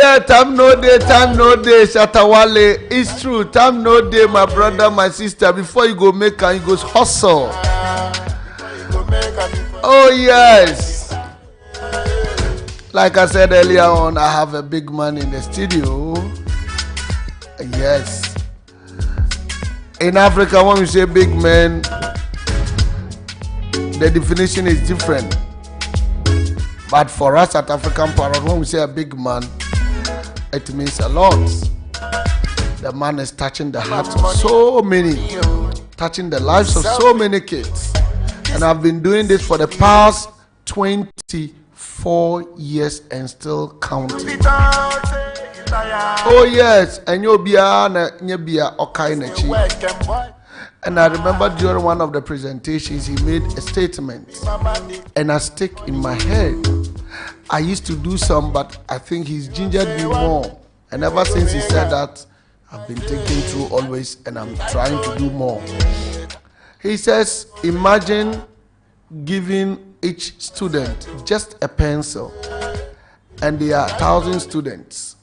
yeah, time no day, Shatawale. It's true, time no day, my brother, my sister. Before you go make and you go hustle. Oh yes. Like I said earlier on, I have a big man in the studio. Yes. In Africa, when we say big man, the definition is different. But for us at African Parrot, when we say a big man, it means a lot. The man is touching the hearts of so many, touching the lives of so many kids. And I've been doing this for the past 24 years and still counting. Oh yes, and you'll be okay. And I remember during one of the presentations, he made a statement, and I stick in my head. I used to do some, but I think he's gingered me more. And ever since he said that, I've been thinking through always, and I'm trying to do more. He says, imagine giving each student just a pencil, and there are 1,000 students.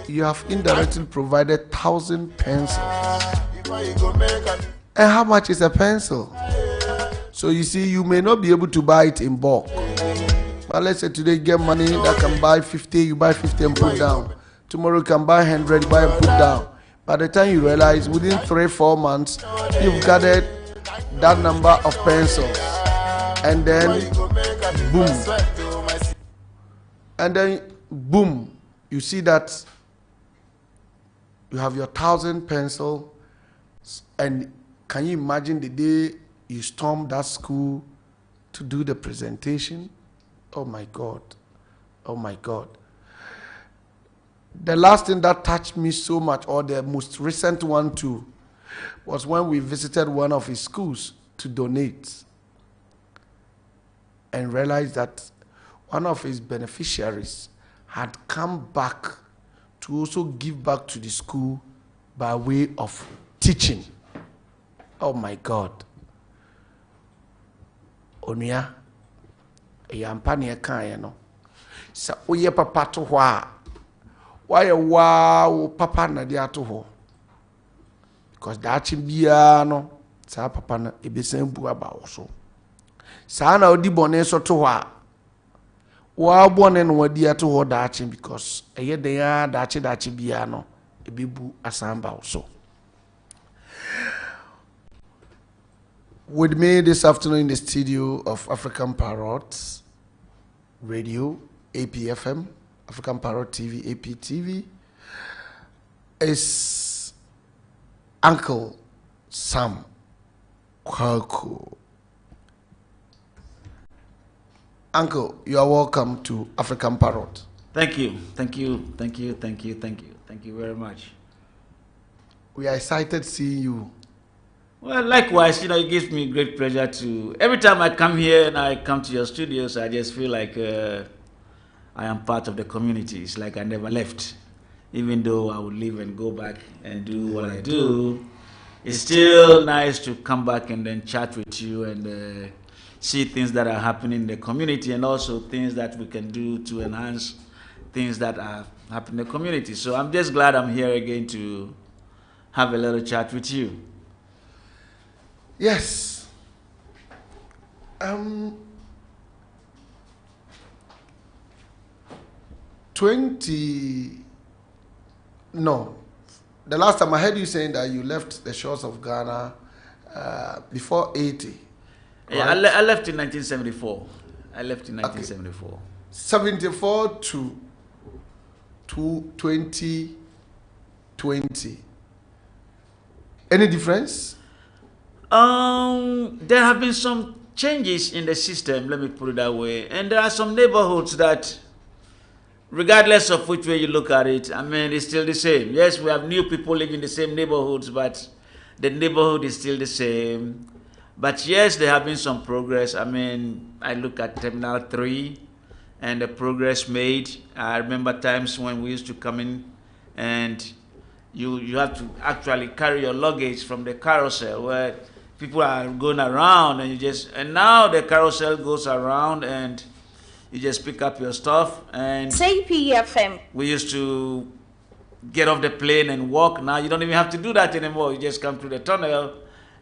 You have indirectly provided 1,000 pencils. And how much is a pencil? So you see, you may not be able to buy it in bulk. But let's say today you get money that can buy 50, you buy 50 and put down. Tomorrow you can buy 100, you buy and put down. By the time you realize, within 3-4 months, you've gathered that number of pencils. And then, boom. And then, boom. You see that you have your 1,000 pencils, and can you imagine the day you stormed that school to do the presentation? Oh my God. Oh my God. The last thing that touched me so much, or the most recent one too, was when we visited one of his schools to donate and realized that one of his beneficiaries had come back to also give back to the school by way of teaching. Oh my God. Onia, yampani ekanye no. Sa oye papa to hwa. Why wow papa na dia to ho. Because that chibia no sa papa na ebesen bu aba wo so. Sa na odi bone so to hwa. Wa bone no wadi ato ho daachi because eye den ya daachi bia no ebibu asamba wo so. With me this afternoon in the studio of African Parrot Radio, APFM, African Parrot TV, APTV, is Uncle Sam Kwaku. Uncle, you are welcome to African Parrot. Thank you very much. We are excited seeing you. Well, likewise, it gives me great pleasure to, every time I come here and I come to your studios, I just feel like I am part of the community. It's like I never left. Even though I would leave and go back and do what I do, it's still nice to come back and then chat with you and see things that are happening in the community and also things that we can do to enhance things that are happening in the community. So I'm just glad I'm here again to have a little chat with you. Yes. The last time I heard you saying that you left the shores of Ghana before 80. Yeah, I left in 1974. I left in 1974. Okay. 74 to 2020. Any difference? There have been some changes in the system, let me put it that way. And there are some neighborhoods that, regardless of which way you look at it, I mean, it's still the same. Yes, we have new people living in the same neighborhoods, but the neighborhood is still the same. But yes, there have been some progress. I mean, I look at Terminal 3 and the progress made. I remember times when we used to come in and you have to actually carry your luggage from the carousel where people are going around and and now the carousel goes around and You just pick up your stuff, and CPFM. we used to get off the plane and walk. Now you don't even have to do that anymore. You just come through the tunnel,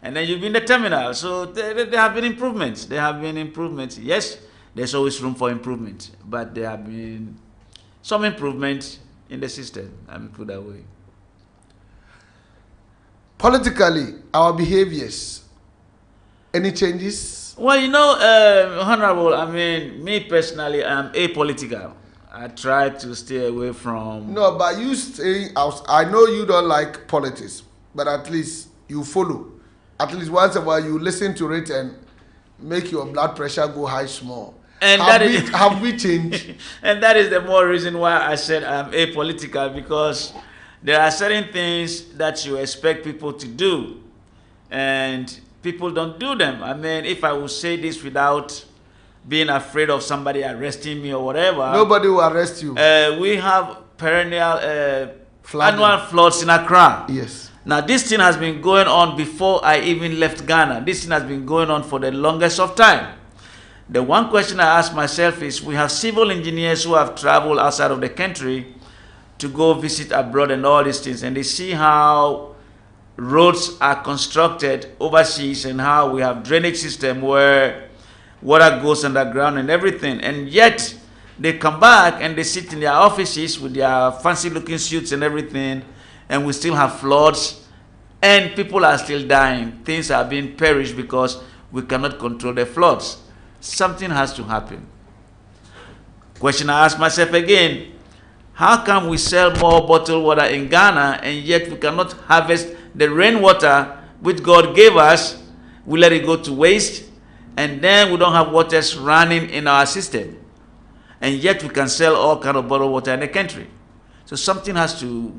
and then you'll be in the terminal. So there have been improvements. There have been improvements. Yes, there's always room for improvement, but there have been some improvement in the system. I'm put that way. Politically, our behaviors, any changes? Well, Honorable, I mean, me personally, I'm apolitical. I try to stay away from... No, but you stay out. I know you don't like politics, but at least you follow. At least once in a while you listen to it and make your blood pressure go high small. And have we changed? And that is the more reason why I said I'm apolitical, because there are certain things that you expect people to do, and people don't do them. I mean, if I would say this without being afraid of somebody arresting me or whatever. Nobody will arrest you. We have perennial annual floods in Accra. Yes. Now, this thing has been going on before I even left Ghana. This thing has been going on for the longest of time. The one question I ask myself is, we have civil engineers who have traveled outside of the country to go visit abroad and all these things, and they see how roads are constructed overseas and how we have drainage system where water goes underground and everything, and yet they come back and they sit in their offices with their fancy looking suits and everything, and we still have floods and people are still dying. Things are being perished because we cannot control the floods. Something has to happen. Question I ask myself again, how come we sell more bottled water in Ghana and yet we cannot harvest the rainwater which God gave us? We let it go to waste, and then we don't have waters running in our system, and yet we can sell all kind of bottled water in the country. So something has to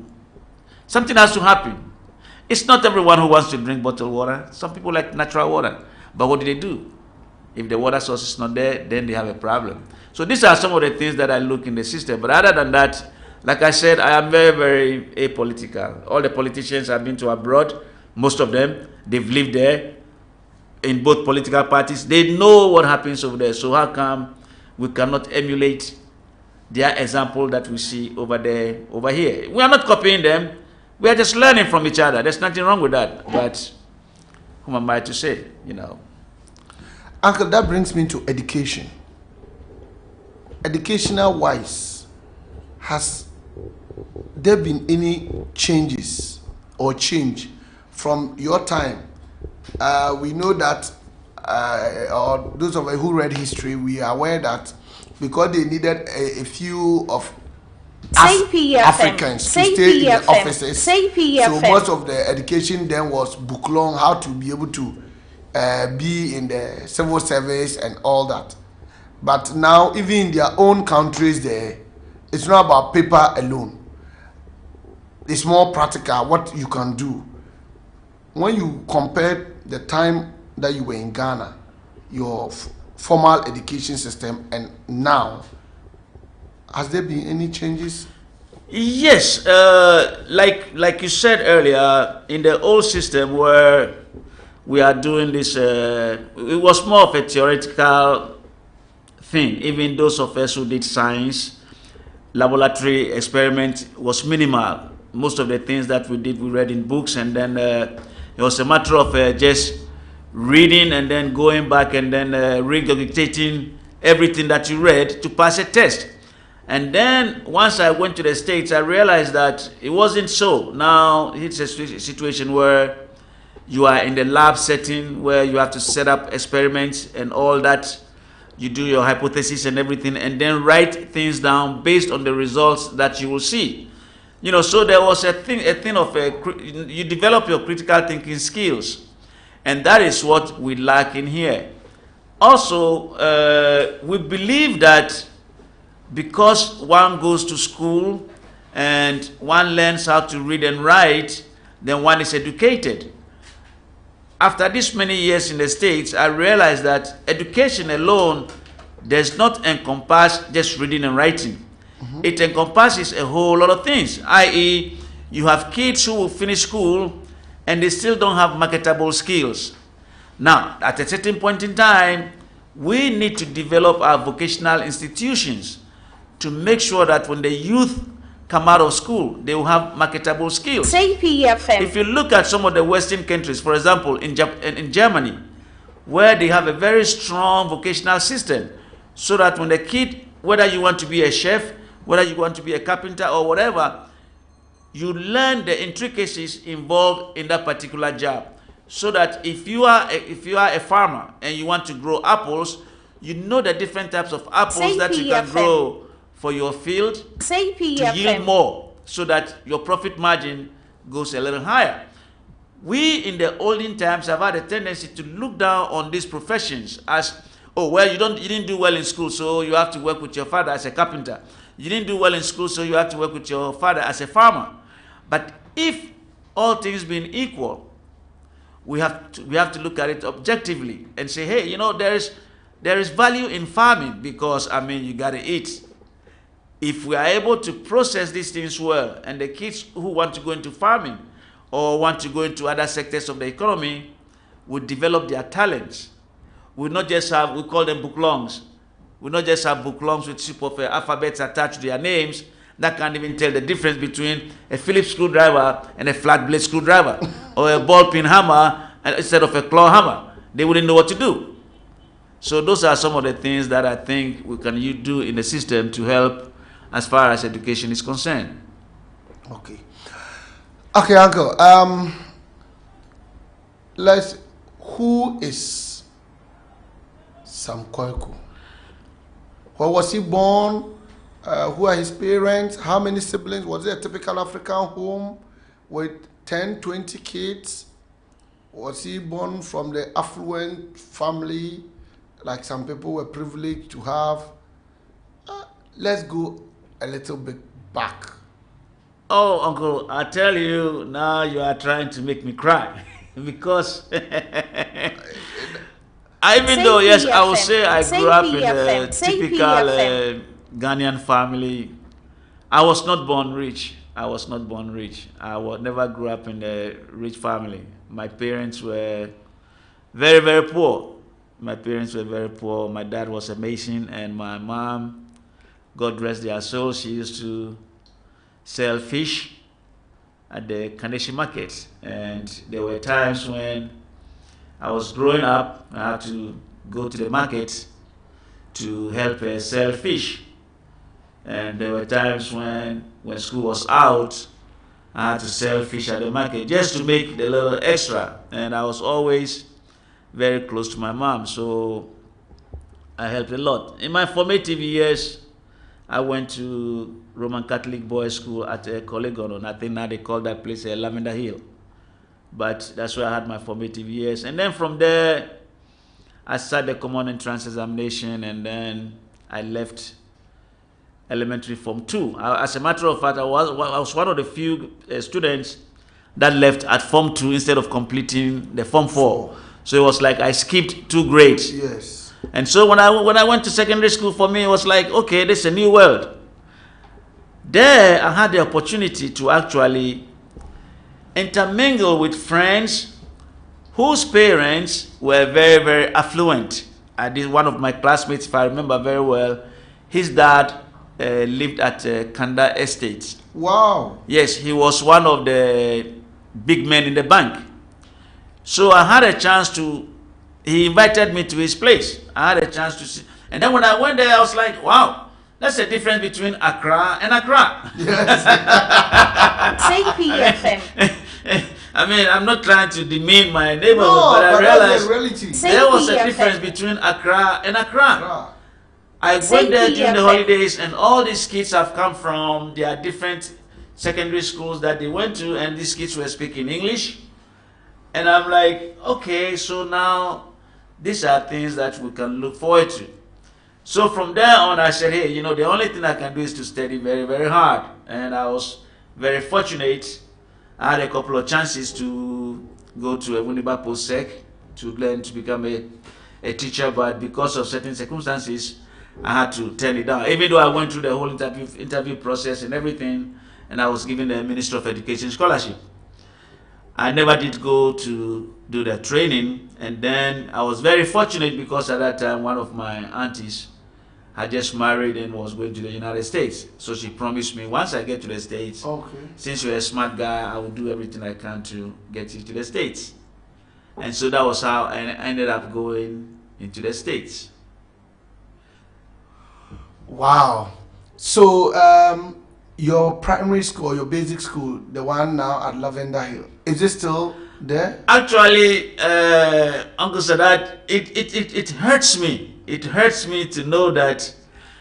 happen. It's not everyone who wants to drink bottled water. Some people like natural water, but what do they do? If the water source is not there, then they have a problem. So these are some of the things that I look in the system. But other than that, like I said, I am very, very apolitical. All the politicians I've been to abroad, most of them, they've lived there in both political parties. They know what happens over there. So how come we cannot emulate their example that we see over there, over here? We are not copying them. We are just learning from each other. There's nothing wrong with that. But who am I to say, Uncle, that brings me to education. Educational wise, has there been any changes or change from your time? We know that, or those of us who read history, we are aware that because they needed a few of Africans to stay in the offices, so most of the education then was book long, how to be able to be in the civil service and all that. But now, even in their own countries, it's not about paper alone. It's more practical, what you can do. When you compare the time that you were in Ghana, your formal education system, and now, has there been any changes? Yes, like you said earlier, in the old system where we are doing this, it was more of a theoretical thing. Even those of us who did science, laboratory experiment was minimal. Most of the things that we did, we read in books, and then it was a matter of just reading and then going back and then regurgitating everything that you read to pass a test. And then once I went to the States, I realized that it wasn't so. Now it's a situation where you are in the lab setting where you have to set up experiments and all that. You do your hypothesis and everything, and then write things down based on the results that you will see. So there was a thing of you develop your critical thinking skills, and that is what we lack in here. Also, we believe that because one goes to school and one learns how to read and write, then one is educated. After this many years in the States, I realized that education alone does not encompass just reading and writing. Mm-hmm. It encompasses a whole lot of things, i.e., you have kids who will finish school and they still don't have marketable skills. Now, at a certain point in time, We need to develop our vocational institutions to make sure that when the youth come out of school, they will have marketable skills. If you look at some of the Western countries, for example, in Germany, where they have a very strong vocational system, so that when the kid, whether you want to be a chef, whether you want to be a carpenter or whatever, you learn the intricacies involved in that particular job. So that if you are a farmer and you want to grow apples, you know the different types of apples that you can grow for your field to yield more, so that your profit margin goes a little higher. We in the olden times have had a tendency to look down on these professions as, oh well, you didn't do well in school, so you have to work with your father as a carpenter. You didn't do well in school, so you have to work with your father as a farmer. But if all things being equal, we have to look at it objectively and say, hey, you know, there is value in farming, because I mean, you gotta eat. If we are able to process these things well, and the kids who want to go into farming or want to go into other sectors of the economy would develop their talents. We not just have, we call them booklongs. We not just have booklongs with soup of alphabets attached to their names that can't even tell the difference between a Phillips screwdriver and a flat blade screwdriver, or a ball peen hammer instead of a claw hammer. They wouldn't know what to do. So those are some of the things that I think we can do in the system to help as far as education is concerned. Okay. Okay, Uncle. Who is Sam Kwaku? Where was he born? Who are his parents? How many siblings? Was it a typical African home with 10, 20 kids? Was he born from the affluent family, like some people were privileged to have? Let's go a little bit back. Oh, Uncle, I tell you, now you are trying to make me cry. Because even though, yes, I would say I grew up in a typical Ghanaian family, I was not born rich. I never grew up in a rich family. My parents were very, very poor. My dad was a mason, and my mom, God rest their soul, she used to sell fish at the Kaneshi market. And there were times when I was growing up, I had to go to the market to help her sell fish. And there were times when school was out, I had to sell fish at the market just to make the little extra. And I was always very close to my mom, so I helped a lot. In my formative years, I went to Roman Catholic boys' school at Kolegono. I think now they call that place Lavender Hill. But that's where I had my formative years. And then from there, I started the common entrance examination, and then I left elementary Form 2. As a matter of fact, I was one of the few students that left at Form 2 instead of completing the Form 4. So it was like I skipped 2 grades. Yes. And so when I went to secondary school, for me, it was like, okay, this is a new world. There, I had the opportunity to actually intermingle with friends whose parents were very, very affluent. I did one of my classmates, if I remember very well, his dad lived at Kanda Estate. Wow. Yes, he was one of the big men in the bank. So I had a chance he invited me to his place. I had a chance to see. And then when I went there, I was like, wow, that's the difference between Accra and Accra. Yes. I mean, I'm not trying to demean my neighborhood, but I realized there was a difference between Accra and Accra. I went there during the holidays, and all these kids have come from their different secondary schools that they went to, and these kids were speaking English. And I'm like, okay, so now these are things that we can look forward to. So from there on, I said, hey, you know, the only thing I can do is to study very, very hard. And I was very fortunate. I had a couple of chances to go to a Winneba post-sec to learn to become a teacher, but because of certain circumstances, I had to turn it down. Even though I went through the whole interview process and everything, and I was given the Minister of Education scholarship, I never did go to do their training. And then I was very fortunate because at that time one of my aunties had just married and was going to the United States. So she promised me once I get to the States, Okay. since you're a smart guy, I will do everything I can to get you to the States. And so that was how I ended up going into the States. Wow. So your primary school, your basic school, the one now at Lavender Hill, is it still there? Actually, Uncle Sadat, it hurts me. It hurts me to know that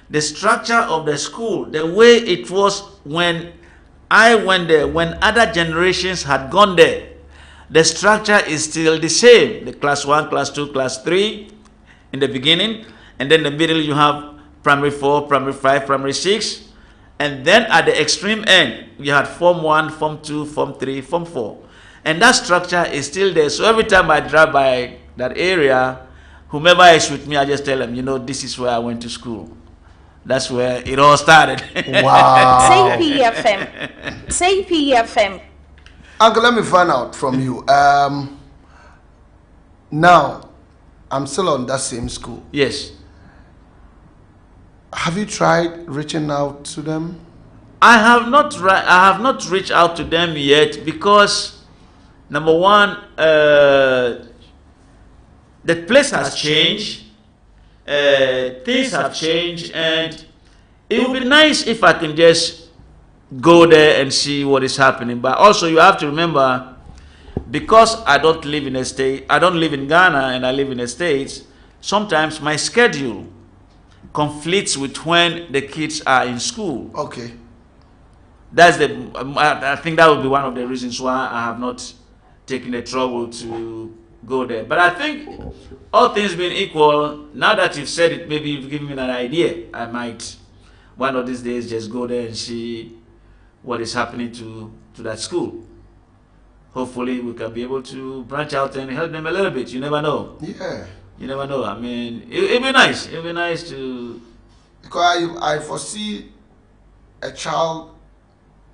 the structure of the school, the way it was when I went there, when other generations had gone there, the structure is still the same. The class 1, class 2, class 3 in the beginning, and then in the middle you have primary 4, primary 5, primary 6, and then at the extreme end you had form 1, form 2, form 3, form 4. And that structure is still there. So every time I drive by that area, whomever is with me, I just tell them, you know, this is where I went to school. That's where it all started. Wow. Say PFM. Say PFM. Uncle, let me find out from you. Now, I'm still on that same school. Yes. Have you tried reaching out to them? I have not reached out to them yet because, number one, the place has changed. Things have changed, and it would be nice if I can just go there and see what is happening. But also, you have to remember, because I don't live in a state, I don't live in Ghana, and I live in the States. Sometimes my schedule conflicts with when the kids are in school. Okay. That's I think that would be one of the reasons why I have not taken the trouble to go there. But I think all things being equal, now that you've said it, maybe you've given me an idea. I might one of these days just go there and see what is happening to that school. Hopefully we can be able to branch out and help them a little bit. You never know. Yeah. You never know. I mean, it'd be nice. It'd be nice to... Because I foresee a child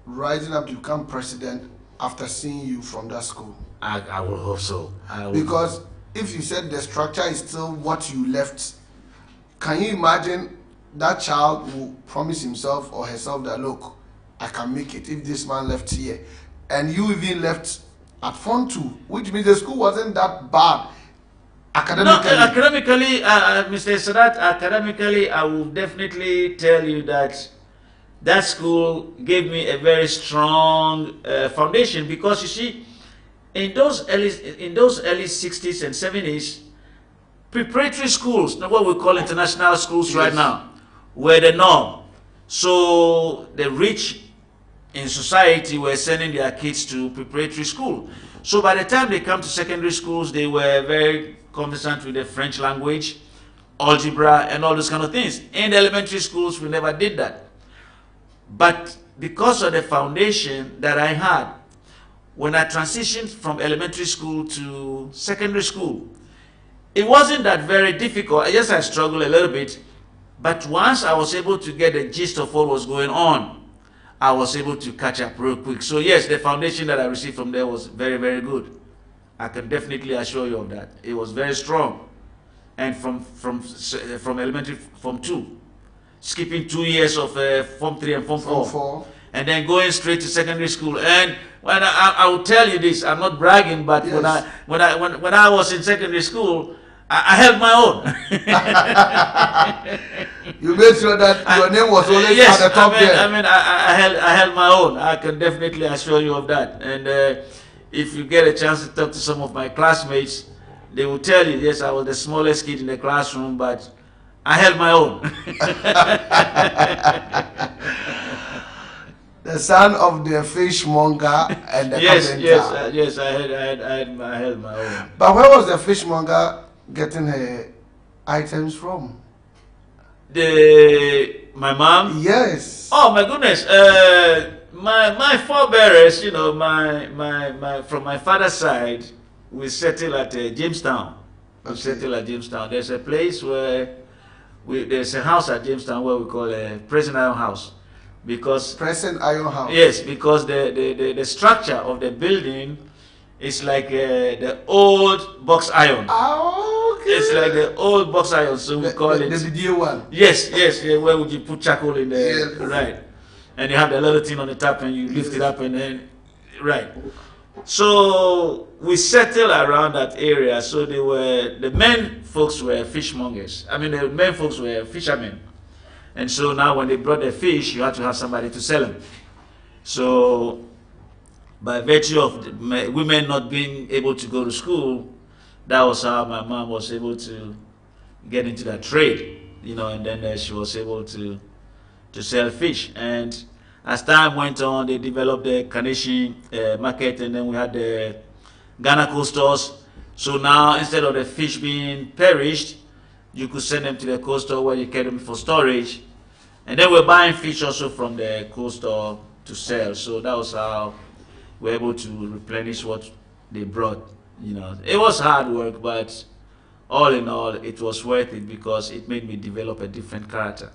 rising up to become president after seeing you from that school. I will hope so. Because if you said the structure is still what you left, can you imagine that child will promise himself or herself that, look, I can make it if this man left here. And you even left at Form 2, which means the school wasn't that bad academically. No, academically, Mr. Sadat, academically, I will definitely tell you that that school gave me a very strong foundation, because you see, in those early 60s and 70s, preparatory schools, what we call international schools right now, were the norm. So the rich in society were sending their kids to preparatory school. So by the time they come to secondary schools, they were very conversant with the French language, algebra, and all those kind of things. In the elementary schools, we never did that. But because of the foundation that I had, when I transitioned from elementary school to secondary school, it wasn't that very difficult. Yes, I struggled a little bit, but once I was able to get the gist of what was going on, I was able to catch up real quick. So yes, the foundation that I received from there was very, very good. I can definitely assure you of that. It was very strong. And from elementary, Form 2, skipping 2 years of Form 3 and Form 4, and then going straight to secondary school. And when I will tell you this, I'm not bragging, but yes, when I was in secondary school, I held my own. You made sure that your name was always at the top there. I held my own. I can definitely assure you of that. And if you get a chance to talk to some of my classmates, they will tell you, yes, I was the smallest kid in the classroom, but I held my own. The son of the fishmonger and the carpenter. Yes, I held my own. But where was the fishmonger getting her items from? My mom? Yes. Oh my goodness. My forebearers, you know, from my father's side, we settled at Jamestown. We settled at Jamestown. There's a place where there's a house at Jamestown where we call a Present Iron House, because Present Iron House. Yes, because the structure of the building It's like the old box iron. Oh, okay. It's like the old box iron, so we call it. The video one. Yes, yes, yeah. Where would you put charcoal in there? Yes. Right. And you have the little thing on the top, and you lift it up, and then right. So we settled around that area. So the men folks were fishmongers. I mean, the men folks were fishermen. And so now when they brought the fish, you had to have somebody to sell them. So by virtue of the women not being able to go to school, that was how my mom was able to get into that trade, you know, and then she was able to sell fish. And as time went on, they developed the Carnation market, and then we had the Ghana coast stores. So now, instead of the fish being perished, you could send them to the coast store where you kept them for storage. And then we're buying fish also from the coast store to sell. So that was how we were able to replenish what they brought. You know, it was hard work, but all in all, it was worth it because it made me develop a different character.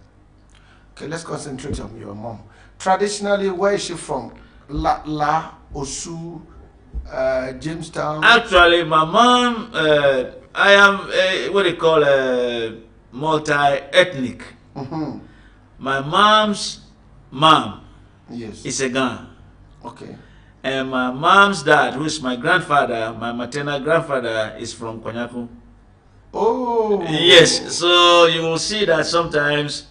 Okay, let's concentrate on your mom. Traditionally, where is she from? La, Osu, Jamestown? Actually, my mom, I am what they call multi-ethnic. Mm-hmm. My mom's mom Yes. is a Ghana. Okay. And my mom's dad, who is my grandfather, my maternal grandfather, is from Konyaku. Oh. Yes, so you will see that sometimes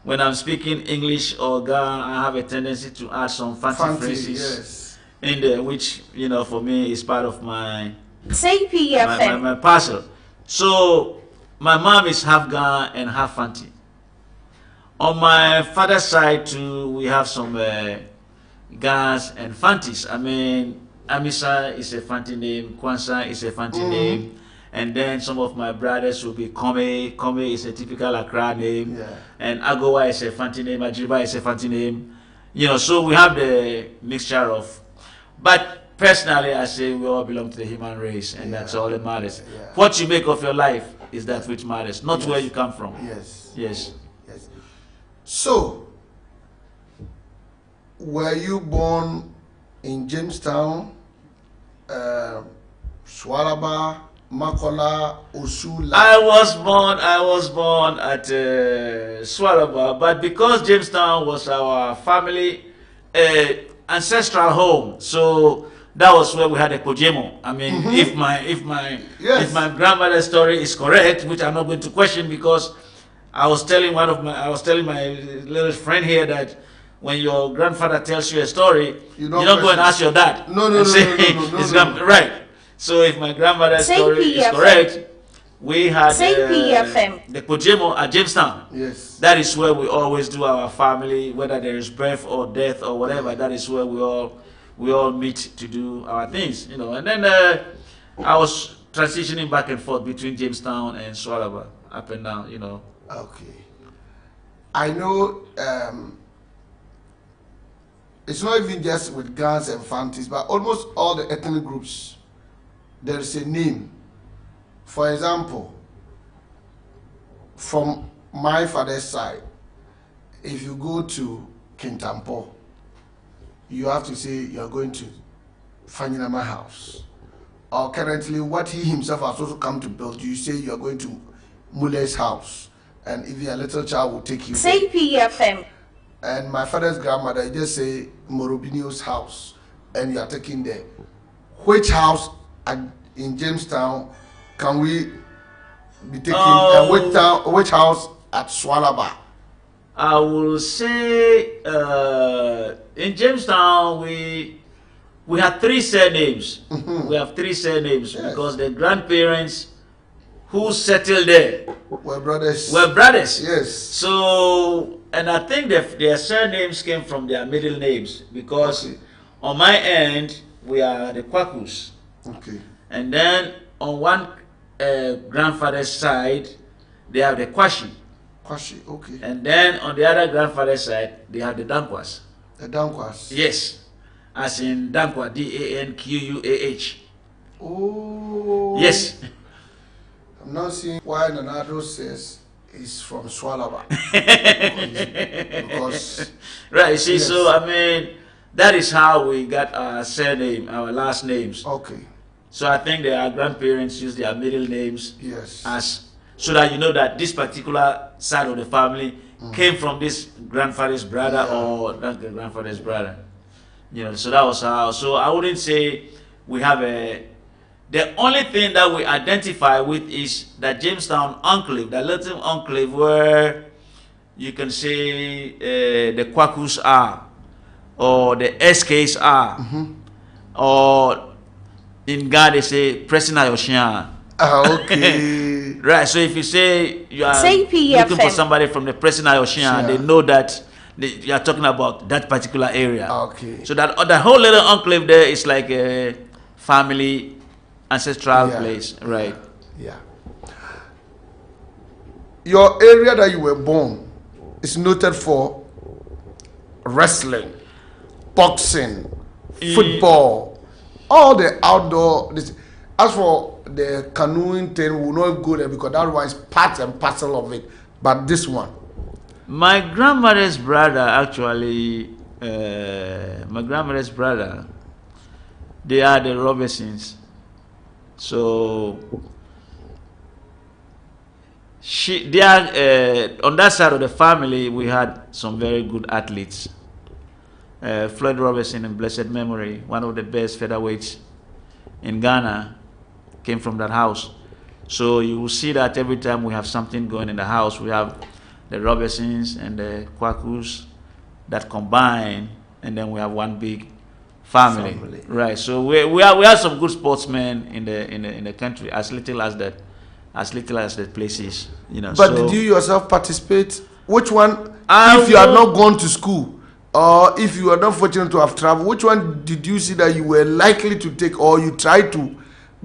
when I'm speaking English or Ghana, I have a tendency to add some fancy phrases Yes. in there, which, you know, for me is part of my CPFM. my parcel. So my mom is half Ghana and half Fanti. On my father's side too, we have some Ghans and Fantis. I mean, Amisa is a Fanti name, Kwanzaa is a Fanti name, and then some of my brothers will be Kome. Kome is a typical Accra name, Yeah. and Agowa is a Fanti name, Ajiriba is a Fanti name. You know, so we have the mixture of, but personally I say we all belong to the human race, and that's all that matters. Yeah. What you make of your life is that which matters, not where you come from. Yes. Yes. Yes. So, were you born in Jamestown, Swalaba, Makola, Osula? I was born at Swalaba, but because Jamestown was our family ancestral home, so that was where we had a Kojemo. I mean, if my grandmother's story is correct, which I'm not going to question, because I was telling my little friend here that when your grandfather tells you a story, you don't go and ask your dad. No, Right. So if my grandmother's story is correct, we had the Kojemo at Jamestown. Yes. That is where we always do our family, whether there is birth or death or whatever. That is where we all meet to do our things, you know. And then I was transitioning back and forth between Jamestown and Swalaba, up and down, you know. Okay. I know it's not even just with Gans and Fantis, but almost all the ethnic groups, there is a name. For example, from my father's side, if you go to Kintampo, you have to say you are going to Fanyinama house. Or currently, what he himself has also come to build, you say you are going to Muller's house. And if your little child will take you there. CPFM. And my father's grandmother, you just say Morobinio's house, and you are taking there. Which house in Jamestown can we be taking? Which house at Swalaba? I will say in Jamestown we have three surnames. We have three surnames because the grandparents who settled there were brothers. Yes. So, So, and I think their surnames came from their middle names because on my end we are the Kwakus. Okay. And then on one grandfather's side they have the Kwashi. Kwashi, okay. And then on the other grandfather's side they have the Dankwas. The Dankwas. Yes. As in Dankwa, Danquah. Oh. Yes. I'm not seeing why Nanado says he's from Swalaba. because Right, see, yes. so I mean, that is how we got our surname, our last names. Okay. So I think our grandparents use their middle names Yes. as so that you know that this particular side of the family came from this grandfather's brother or that grandfather's brother. You know, so that was how. So I wouldn't say we have a. The only thing that we identify with is that Jamestown enclave, that little enclave where you can say the Kwakus are, or the SKs are, or in Ghana they say President Ayoshian. Okay. Right. So if you say you are CPFM. looking for somebody from the President Ayoshian, they know that you are talking about that particular area. Okay. So that the whole little enclave there is like a family ancestral place, right? Yeah. Your area that you were born is noted for wrestling, boxing, football, all the outdoor. As for the canoeing thing, we will not go there because that one is part and parcel of it. But this one, my grandmother's brother actually, they are the Robertsons. So they are on that side of the family. We had some very good athletes. Floyd Robertson in blessed memory, one of the best featherweights in Ghana, came from that house. So you will see that every time we have something going in the house, we have the Robertsons and the Kwakus that combine, and then we have one big family. Right. So we have some good sportsmen in the country, as little as the places, you know. but so, did you yourself participate? Which one, if you had not gone to school, or if you are not fortunate to have traveled, which one did you see that you were likely to take, or you tried to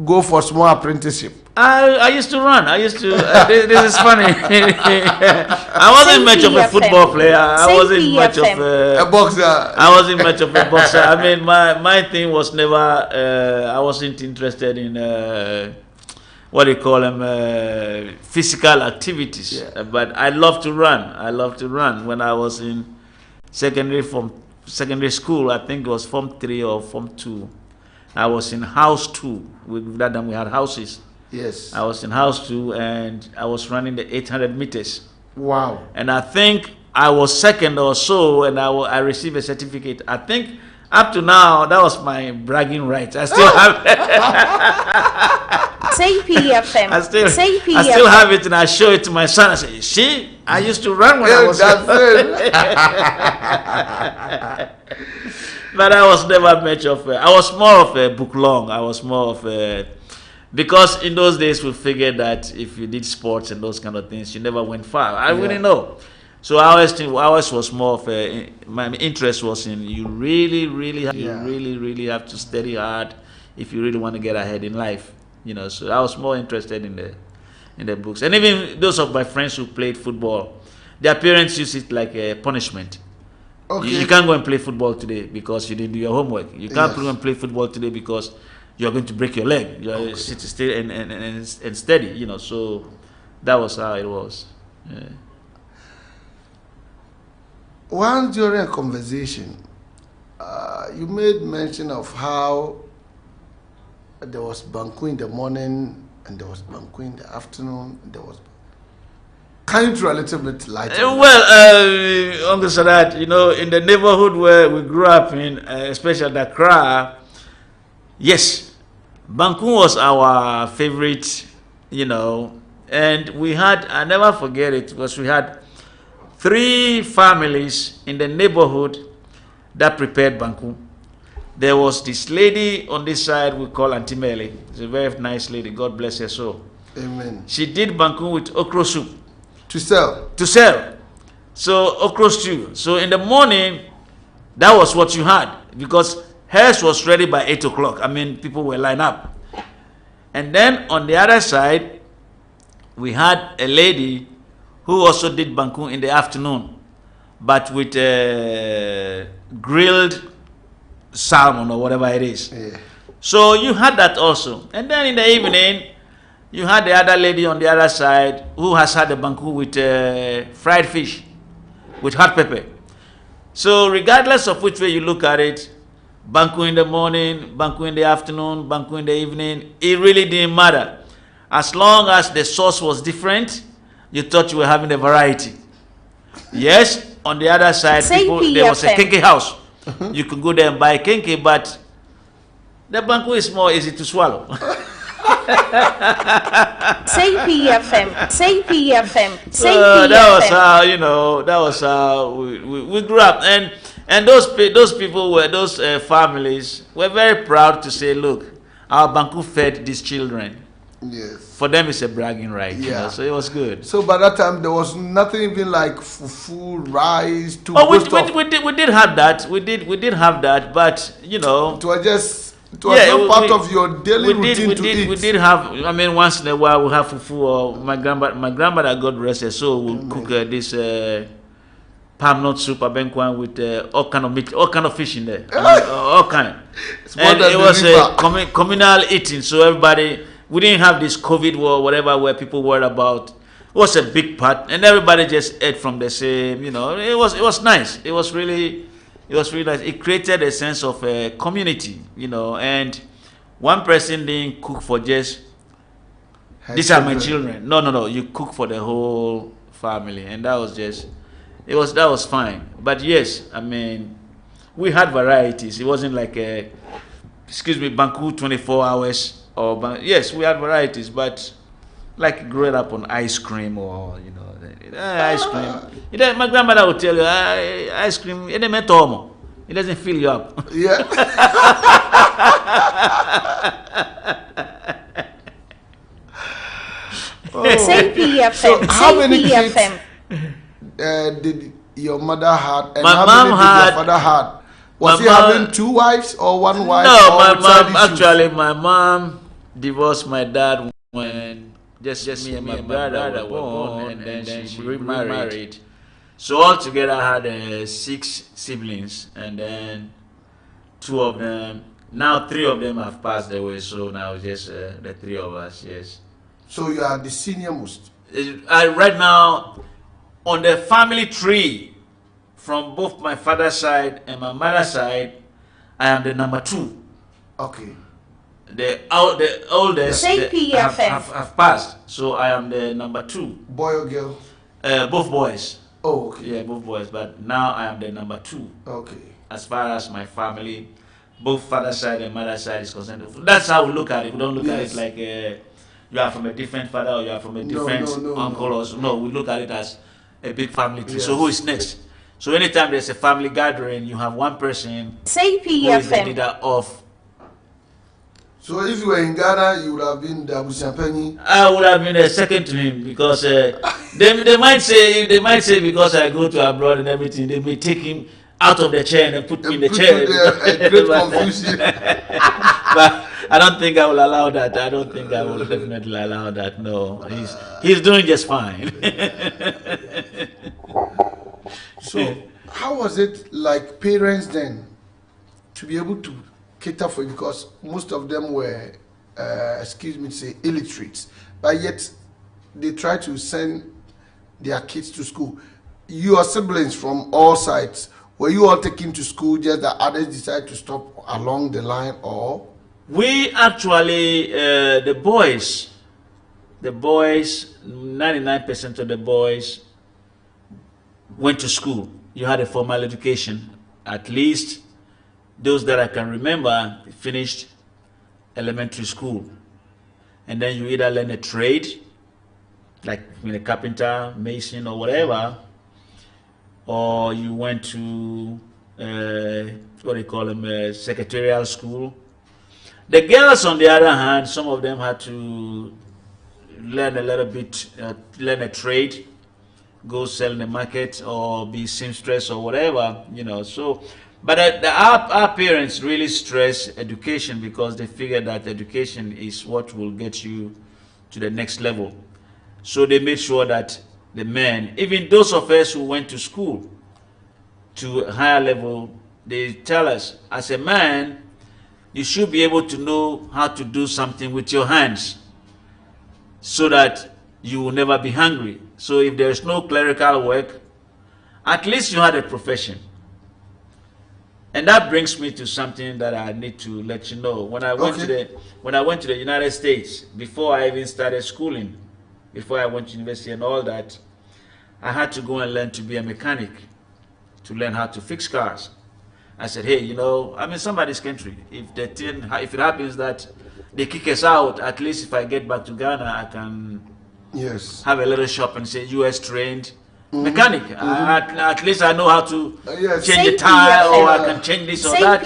go for small apprenticeship? I used to run. I used to. This is funny. I wasn't much of a football player. I wasn't much of A boxer. I wasn't much of a boxer. I mean, my thing was never. I wasn't interested in what do you call them, physical activities. Yeah. But I love to run. I love to run. When I was in secondary school, I think it was Form 3 or Form 2. I was in House 2. With that time we had houses. Yes. I was in House 2 and I was running the 800 meters. Wow. And I think I was second or so, and I received a certificate. I think up to now, that was my bragging right. I still have CPFM. I still have it, and I show it to my son. I say, see, I used to run when I was That's it. But I was never much of I was more of a book long. I was more of a, because in those days we figured that if you did sports and those kind of things, you never went far. I really know. So I always was more of a, my interest was in you really have to study hard if you really want to get ahead in life. You know, so I was more interested in the books. And even those of my friends who played football, their parents used it like a punishment. Okay. You can't go and play football today because you didn't do your homework. You can't go and play football today because you're going to break your leg. You sit still and steady, you know. So that was how it was. Yeah. Once during a conversation, you made mention of how there was banku in the morning and there was banku in the afternoon. Can you throw a little bit light on that? Well, Uncle Sadat, you know, in the neighborhood where we grew up in, especially Accra, yes, banku was our favorite, you know, and we had, I never forget it, because we had 3 families in the neighborhood that prepared banku. There was this lady on this side we call Auntie Melly. She's a very nice lady. God bless her soul. Amen. She did banku with okra soup. To sell. So okra stew. So in the morning, that was what you had, because hers was ready by 8 o'clock. I mean, people were lined up. And then on the other side, we had a lady who also did banku in the afternoon, but with grilled salmon or whatever it is. Yeah. So you had that also. And then in the evening, you had the other lady on the other side who has had the banku with fried fish, with hot pepper. So regardless of which way you look at it, Banku in the morning, banku in the afternoon, banku in the evening. It really didn't matter. As long as the sauce was different, you thought you were having a variety. Yes, on the other side, there was a kinky house. You could go there and buy kinky, but the banku is more easy to swallow. Say PFM. Say PFM. Say So PFM. that was how, that was how we grew up, and those people were those families were very proud to say, look, our banku fed these children. Yes. For them, it's a bragging right. Yeah. So it was good. So by that time, there was nothing even like fufu, rice, to Oh, we did have that. We did have that, but It was not part of your daily routine to eat. We did have. I mean, once in a while we have fufu, or my grandmother, God rest her soul, will cook this palm nut soup, abenkwan, with all kind of meat, all kind of fish in there, all kind. And it was a communal eating, so everybody. We didn't have this COVID or whatever where people worried about. It was a big part, and everybody just ate from the same. It was nice. It was really nice. It created a sense of community, and one person didn't cook for just these are my children. No. You cook for the whole family, and that was that was fine. But yes, I mean, we had varieties. It wasn't like banku 24 hours. Yes, we had varieties, but like growing up on ice cream or ice cream. My grandmother would tell you, ice cream, it doesn't fill you up. Yeah. Say PFM. So how many kids PFM. did your mother had, and My how mom many did had- your father had? Was he my mom- having two wives or one wife? No, or my side mom issues? my mom divorced my dad when just me and my brother were born, and then she remarried. So altogether I had 6 siblings, and then 2 of them. Now 3 of them have passed away, so now it's just the 3 of us. Yes. So you are the senior most. Right now, on the family tree, from both my father's side and my mother's side, I am the number 2. Okay. The oldest Say PFM. have passed, so I am the number 2. Boy or girl? Both boys. Oh, okay. Yeah, both boys. But now I am the number 2. Okay. As far as my family, both father's side and mother's side is concerned. That's how we look at it. We don't look at it like you are from a different father or you are from a different uncle. Or no, we look at it as a big family tree. Yes. So who is next? So anytime there's a family gathering, you have one person Say who is the PFM. leader of. So if you were in Ghana, you would have been the Abusiampeni. I would have been a second to him because they might say because I go to abroad and everything, they may take him out of the chair and put me in the chair. Great confusion. But I don't think I will allow that. I don't think I will definitely allow that. No, he's doing just fine. So how was it like parents then to be able to cater for it, because most of them were, illiterates, but yet they try to send their kids to school. Your siblings from all sides, were you all taken to school just that others decided to stop along the line, or? We actually, the boys, 99% of the boys went to school. You had a formal education, at least. Those that I can remember finished elementary school, and then you either learn a trade, like a carpenter, mason, or whatever, or you went to what do you call them, secretarial school. The girls, on the other hand, some of them had to learn a little bit, learn a trade, go sell in the market, or be seamstress or whatever, So. But our parents really stress education because they figure that education is what will get you to the next level. So they made sure that the men, even those of us who went to school to a higher level, they tell us, as a man, you should be able to know how to do something with your hands so that you will never be hungry. So if there is no clerical work, at least you had a profession. And that brings me to something that I need to let you know. When I went to the United States, before I even started schooling, before I went to university and all that, I had to go and learn to be a mechanic, to learn how to fix cars. I said, hey, you know, I'm in somebody's country. If it happens that they kick us out, at least if I get back to Ghana, I can have a little shop and say US trained mechanic. At least I know how to change the tire, or I can change this or that.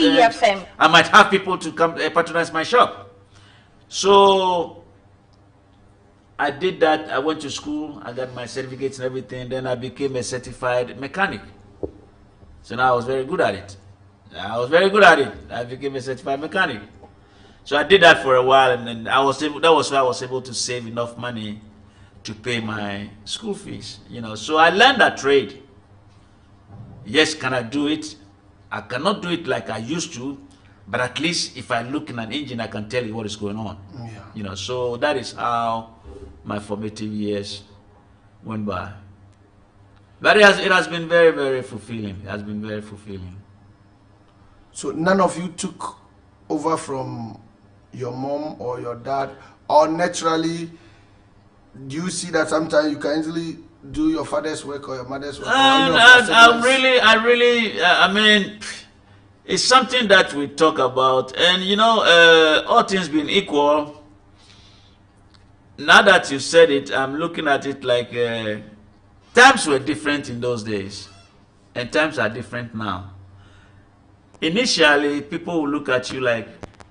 I might have people to come patronize my shop. So I did that. I went to school. I got my certificates and everything. Then I became a certified mechanic. So now I was very good at it. I became a certified mechanic. So I did that for a while, and then that was why I was able to save enough money to pay my school fees. You know, so I learned that trade. Yes, can I do it? I cannot do it like I used to, but at least if I look in an engine, I can tell you what is going on. Yeah. You know, so that is how my formative years went by. But it has been very, very fulfilling. It has been very fulfilling. So none of you took over from your mom or your dad, or naturally, do you see that sometimes you can easily do your father's work or your mother's work? I mean, it's something that we talk about, and you know, all things being equal. Now that you said it, I'm looking at it like times were different in those days, and times are different now. Initially, people will look at you like,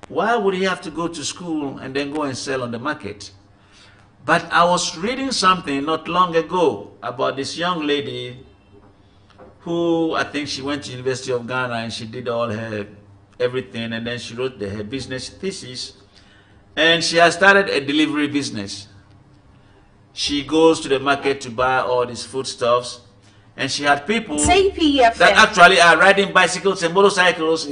why would he have to go to school and then go and sell on the market? But I was reading something not long ago about this young lady who, I think she went to University of Ghana and she did all her everything, and then she wrote her business thesis, and she has started a delivery business. She goes to the market to buy all these foodstuffs, and she had people that actually are riding bicycles and motorcycles,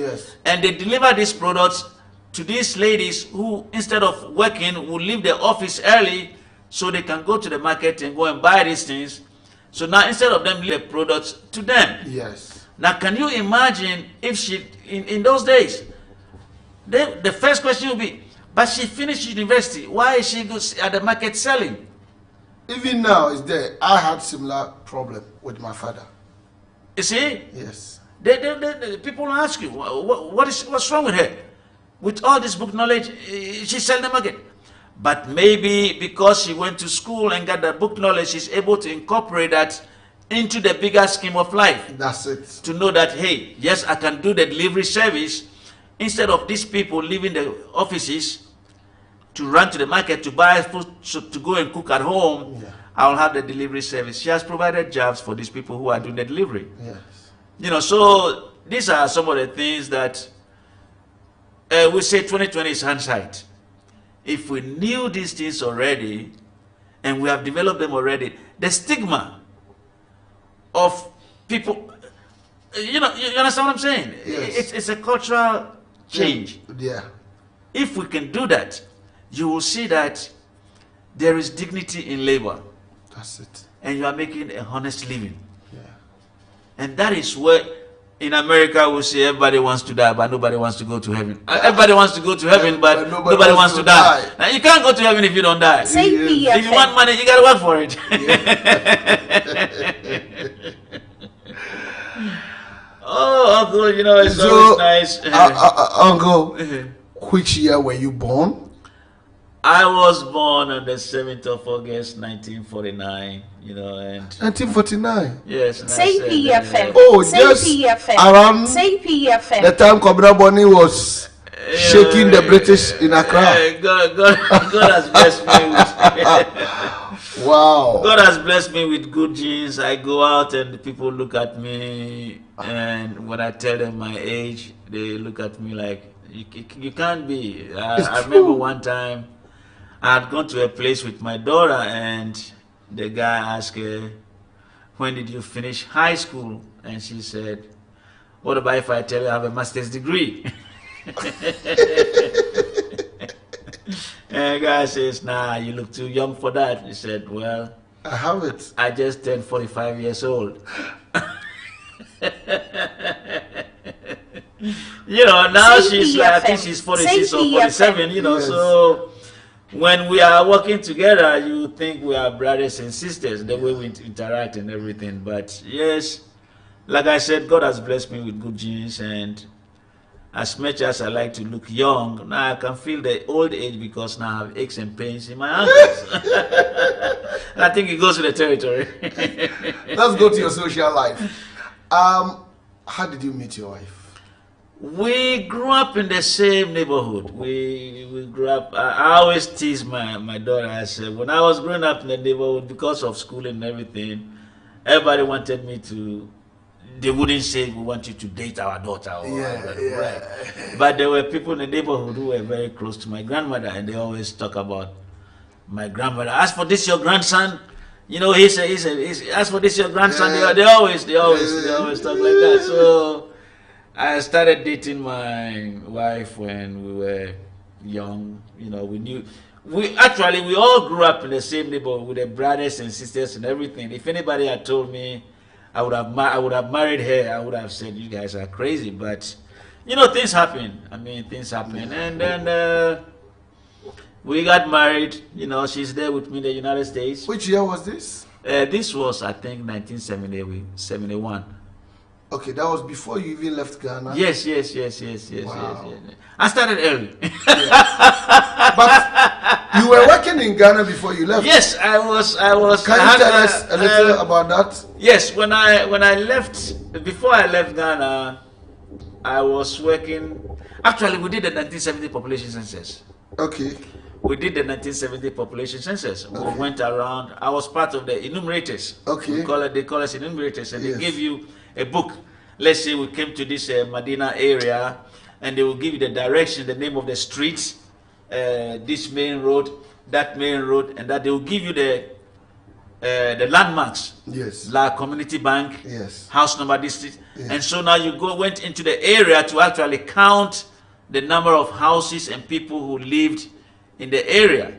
and they deliver these products to these ladies who, instead of working, will leave their office early so they can go to the market and go and buy these things. So now, instead of them leaving the products to them. Yes. Now, can you imagine if she, in those days, the first question would be, but she finished university, why is she at the market selling? Even now, it's there. I had similar problem with my father. You see? Yes. People ask you, what's wrong with her? With all this book knowledge, she's selling the market. But maybe because she went to school and got that book knowledge, she's able to incorporate that into the bigger scheme of life. That's it. To know that, hey, yes, I can do the delivery service instead of these people leaving the offices to run to the market to buy food to go and cook at home. Yeah. I'll have the delivery service. She has provided jobs for these people who are doing the delivery. Yes. You know, so these are some of the things that we say 2020 is hindsight. If we knew these things already and we have developed them already, the stigma of people, you know, you understand what I'm saying? Yes. It's a cultural change. Yeah. If we can do that, you will see that there is dignity in labor. That's it. And you are making a honest living. Yeah. And that is where, in America, we say everybody wants to die, but nobody wants to go to heaven. Everybody wants to go to heaven, but nobody wants to die. Now, you can't go to heaven if you don't die. If you want money, you got to work for it. Oh, Uncle, you know, it's always nice. Uncle, which year were you born? I was born on the 7th of August, 1949, you know, and... 1949? Yes. Say PFM. Oh, say just PFM. Around say PFM. The time Kobra Bonny was shaking the British in Accra. God has blessed me with... Wow. God has blessed me with good genes. I go out and people look at me, and when I tell them my age, they look at me like, you can't be. I remember one time, I had gone to a place with my daughter, and the guy asked her, when did you finish high school? And she said, what about if I tell you I have a master's degree? And the guy says, nah, you look too young for that. He said, well, I have it. I just turned 45 years old. You know, now she's like, I think CPFM. she's 46 or 47, you know, Yes. so when we are working together, you think we are brothers and sisters, the way we interact and everything. But yes, like I said, God has blessed me with good genes, and as much as I like to look young, now I can feel the old age because now I have aches and pains in my ankles. And I think it goes with the territory. Let's go to your social life. How did you meet your wife? We grew up in the same neighborhood. We grew up. I always tease my daughter. I said, when I was growing up in the neighborhood, because of school and everything, everybody wanted me to. They wouldn't say we want you to date our daughter. Or right. But there were people in the neighborhood who were very close to my grandmother, and they always talk about my grandmother. As for this, your grandson. You know, he's as for this, your grandson. They always talk like that. So I started dating my wife when we were young. You know, we all grew up in the same neighborhood with the brothers and sisters and everything. If anybody had told me I would have married her, I would have said you guys are crazy. But you know, things happen. I mean, things happen, and then we got married. You know, she's there with me in the United States. Which year was this? This was, I think, 1971. Okay, that was before you even left Ghana. Yes. Wow. I started early. But you were working in Ghana before you left. Yes, I was. Can you tell us a little about that? Yes, when I left, before I left Ghana, I was working. Actually, we did the 1970 population census. Okay. We did the 1970 population census. We went around. I was part of the enumerators. Okay. They call us enumerators, and Yes. they give you a book. Let's say we came to this Medina area, and they will give you the direction, the name of the streets, this main road, that main road, and that they will give you the landmarks. Yes. Like Community Bank, Yes. house number, district, Yes. and so now you went into the area to actually count the number of houses and people who lived in the area.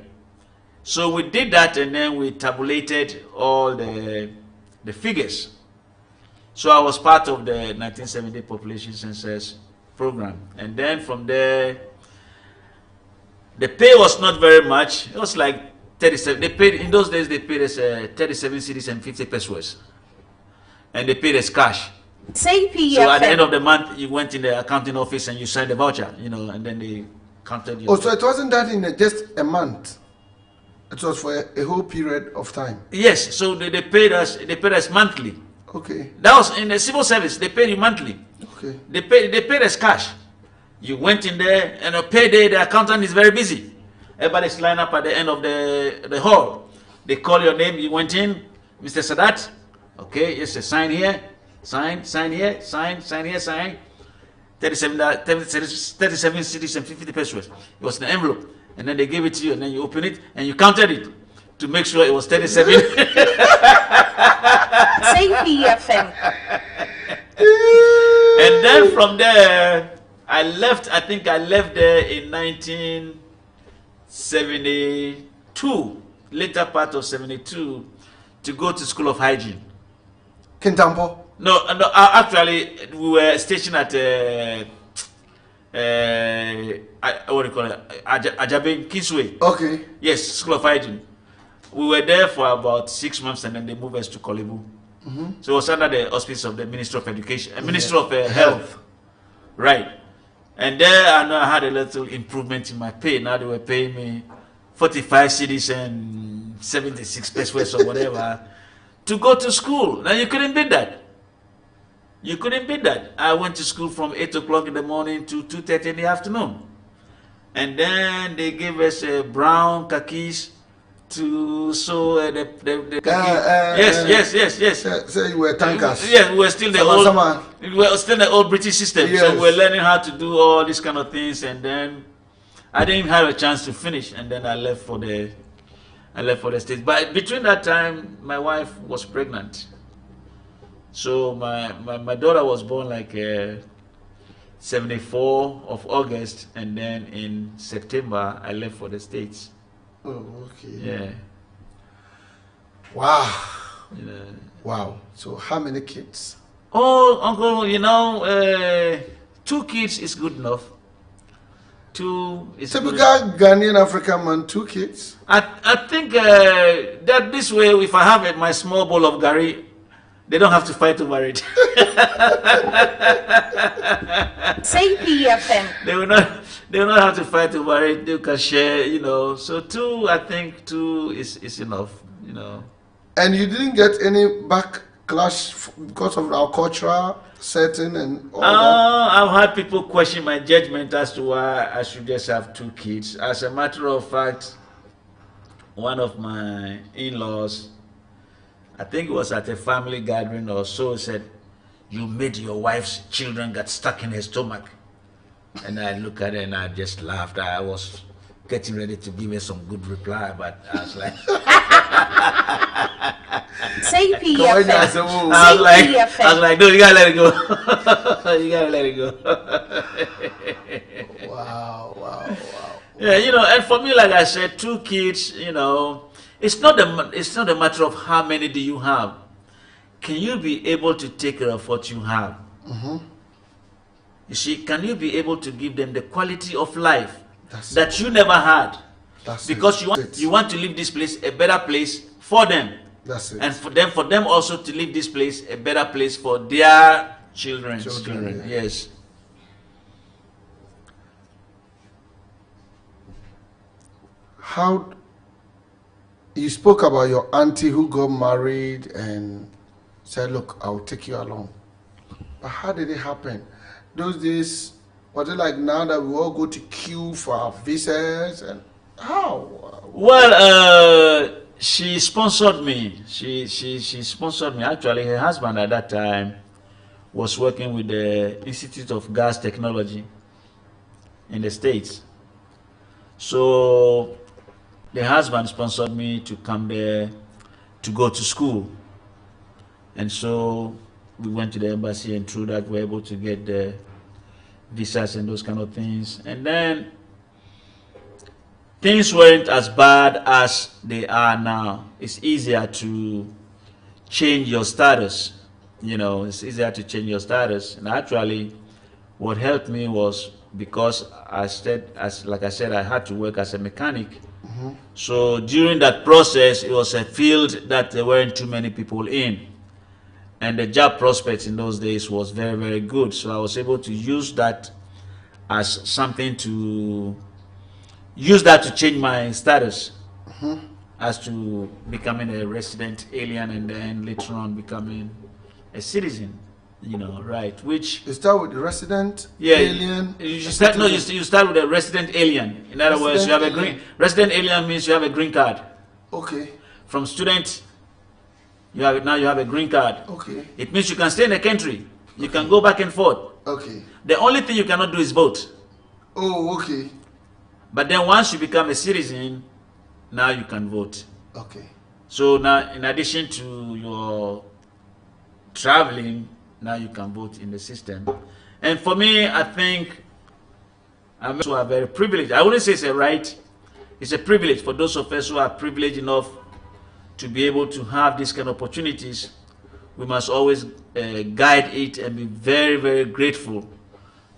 So we did that, and then we tabulated all the figures. So I was part of the 1970 population census program, and then from there, the pay was not very much. It was like 37. They paid in those days. They paid us 37 cedis and 50 pesos, and they paid us cash. CPFM. So at the end of the month, you went in the accounting office and you signed the voucher, you know, and then they counted you. Oh, so it wasn't that in just a month. It was for a whole period of time. Yes. So they paid us. They paid us monthly. Okay. That was in the civil service. They paid you monthly. Okay. They paid us cash. You went in there, and a payday, the accountant is very busy. Everybody's lined up at the end of the hall. They call your name. You went in, Mr. Sadat. Okay, yes, sign here, sign here, sign here, sign. 37 cedis and 50 pesos. It was an envelope, and then they gave it to you, and then you open it and you counted it to make sure it was 37. CPFM. And then from there, I left. I think I left there in 1972, later part of 72, to go to School of Hygiene. Kintampo. No, actually, we were stationed at what do you call it? Ajabe Kingsway. Okay. Yes, School of Hygiene. We were there for about 6 months, and then they moved us to Kolebu. So it was under the auspices of the Ministry of Education, Ministry of Health. Right. And there I know I had a little improvement in my pay. Now they were paying me 45 cedis and 76 pesos or whatever to go to school. Now you couldn't beat that. You couldn't beat that. I went to school from 8 o'clock in the morning to 2:30 in the afternoon. And then they gave us brown khakis to sew the yes. So you were tankers. Yes, we were still the old British system. Yes. So we were learning how to do all these kind of things, and then I didn't have a chance to finish, and then I left for the States. But between that time, my wife was pregnant. So my daughter was born like 74 of August, and then in September I left for the States. Oh, okay. Yeah. Wow. Yeah. Wow. So how many kids? Oh, uncle, 2 kids is good enough. 2 is Typical good. Ghanaian African man, 2 kids. I think that this way, if I have my small bowl of gari, they don't have to fight over it. Say PFM. They will not have to fight over it. They can share, you know. So 2, I think 2 is enough, you know. And you didn't get any backlash because of our cultural setting and all that? I've had people question my judgment as to why I should just have 2 kids. As a matter of fact, one of my in-laws, I think it was at a family gathering or so, said, "You made your wife's children get stuck in her stomach." And I look at her and I just laughed. I was getting ready to give her some good reply, but I was like, Say PFM. I was like, no, you gotta let it go. You gotta let it go. Wow. Yeah, you know, and for me, like I said, 2 kids, you know, it's not a matter of how many do you have. Can you be able to take care of what you have? You see, can you be able to give them the quality of life that you never had? Because you want to leave this place a better place for them. That's it. And for them also to leave this place a better place for their children. Yeah. Yes. How you spoke about your auntie who got married and said, "Look, I'll take you along." But how did it happen? Those days, was it like now that we all go to queue for our visas? And how? Well, she sponsored me. She sponsored me. Actually, her husband at that time was working with the Institute of Gas Technology in the States. So the husband sponsored me to come there to go to school. And so we went to the embassy, and through that we were able to get the visas and those kind of things. And then things weren't as bad as they are now. It's easier to change your status. You know, it's easier to change your status. And actually, what helped me was because like I said, I had to work as a mechanic. So during that process, it was a field that there weren't too many people in. And the job prospects in those days was very, very good. So I was able to use that as something to change my status as to becoming a resident alien and then later on becoming a citizen. You know, right? Which you start with the resident alien. You start with a resident alien. In other words, you have a resident alien means you have a green card. Okay. From student, you have a green card. Okay. It means you can stay in the country. You can go back and forth. Okay. The only thing you cannot do is vote. Oh, okay. But then once you become a citizen, now you can vote. Okay. So now, in addition to your traveling, now you can vote in the system. And for me, I think I'm also very privileged. I wouldn't say it's a right. It's a privilege for those of us who are privileged enough to be able to have these kind of opportunities. We must always guide it and be very, very grateful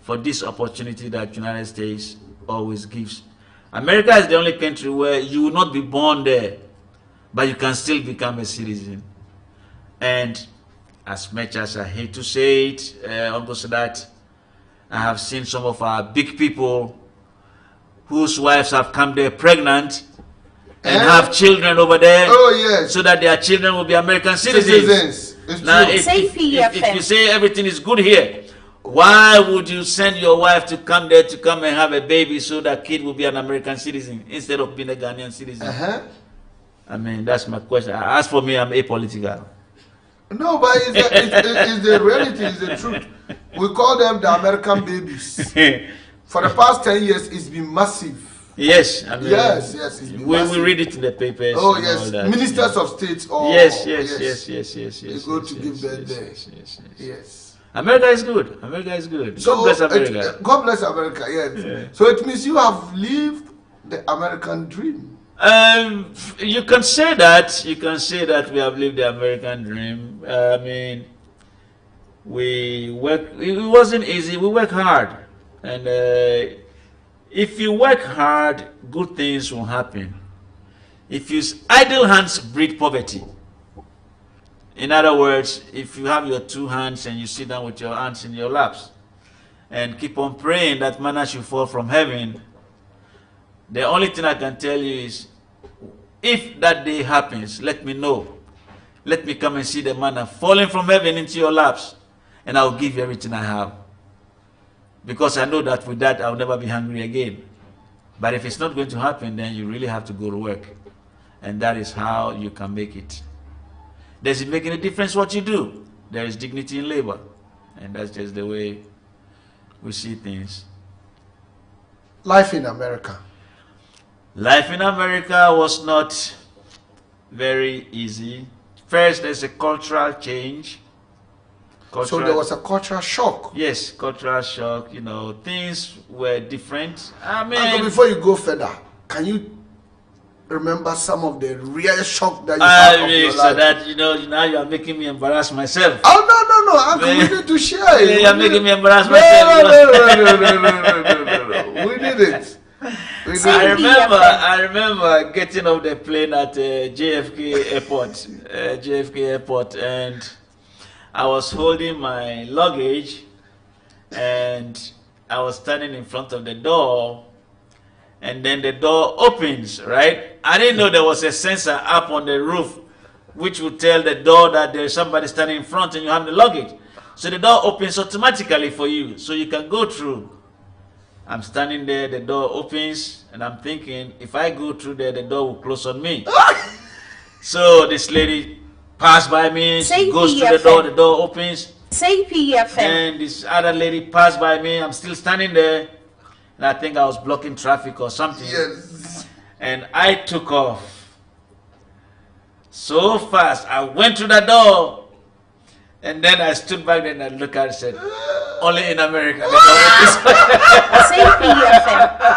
for this opportunity that the United States always gives. America is the only country where you will not be born there, but you can still become a citizen. And as much as I hate to say it, Uncle Sadat, I have seen some of our big people whose wives have come there pregnant and have children over there. Oh, yes. So that their children will be American citizens. It's now, true. if you say everything is good here, why would you send your wife to come there to come and have a baby so that kid will be an American citizen instead of being a Ghanaian citizen? I mean, that's my question. As for me, I'm apolitical. No, but it's the reality, it's the truth. We call them the American babies. For the past 10 years, it's been massive. Yes, I mean, yes, it's been massive. We read it in the papers. Oh, yes, ministers of state. Oh, yes. They go to give birth there. Yes. America is good. America is good. So, God bless America. God bless America, yes. Yeah. So it means you have lived the American dream. You can say that. You can say that we have lived the American dream. I mean, We work. It wasn't easy. We work hard, and if you work hard, good things will happen. If you idle hands breed poverty. In other words, if you have your two hands and you sit down with your hands in your laps and keep on praying that manna should fall from heaven, the only thing I can tell you is, if that day happens, let me know. Let me come and see the manna falling from heaven into your laps, and I'll give you everything I have. Because I know that with that, I'll never be hungry again. But if it's not going to happen, then you really have to go to work. And that is how you can make it. Does it make any difference what you do? There is dignity in labor. And that's just the way we see things. Life in America. Life in America was not very easy. First, there's a cultural change. So there was a cultural shock. Yes, cultural shock. You know, things were different. I mean, Uncle, before you go further, can you remember some of the real shock that you had of your so life? that now you are making me embarrass myself. Oh no, Uncle, we need to share it. You are making me embarrass No, myself. no. We did it. I remember getting off the plane at JFK Airport, and I was holding my luggage, and I was standing in front of the door, and then the door opens, right? I didn't know there was a sensor up on the roof which would tell the door that there's somebody standing in front and you have the luggage. So the door opens automatically for you, so you can go through. I'm standing there, the door opens, and I'm thinking, if I go through there, the door will close on me. So this lady passed by me, she goes through the door opens. And this other lady passed by me, I'm still standing there, and I think I was blocking traffic or something. Yes. And I took off so fast. I went through the door, and then I stood back there and I looked at it and said, only in America.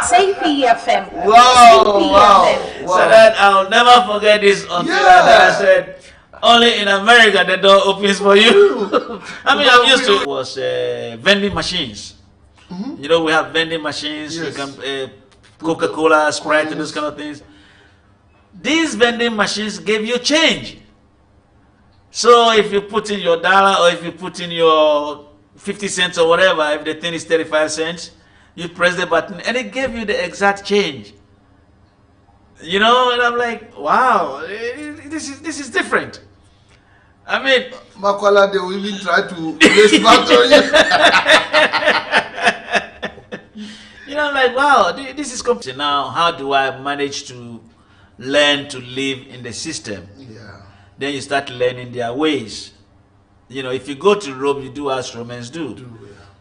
Say PFM. Wow. So that I'll never forget this until I said, only in America the door opens for you. I mean, I'm used to it. Was vending machines. You know, we have vending machines. Yes. You can Coca-Cola, Sprite, and those kind of things. These vending machines gave you change. So if you put in your dollar or if you put in your 50 cents or whatever, if the thing is 35 cents, you press the button and it gave you the exact change. You know, and I'm like, wow, this is different. I mean, Makwala, they will even try to raise back on you. You know, I'm like, wow, this is complicated. Now, how do I manage to learn to live in the system? Yeah. Then you start learning their ways. You know, if you go to Rome, you do as Romans do.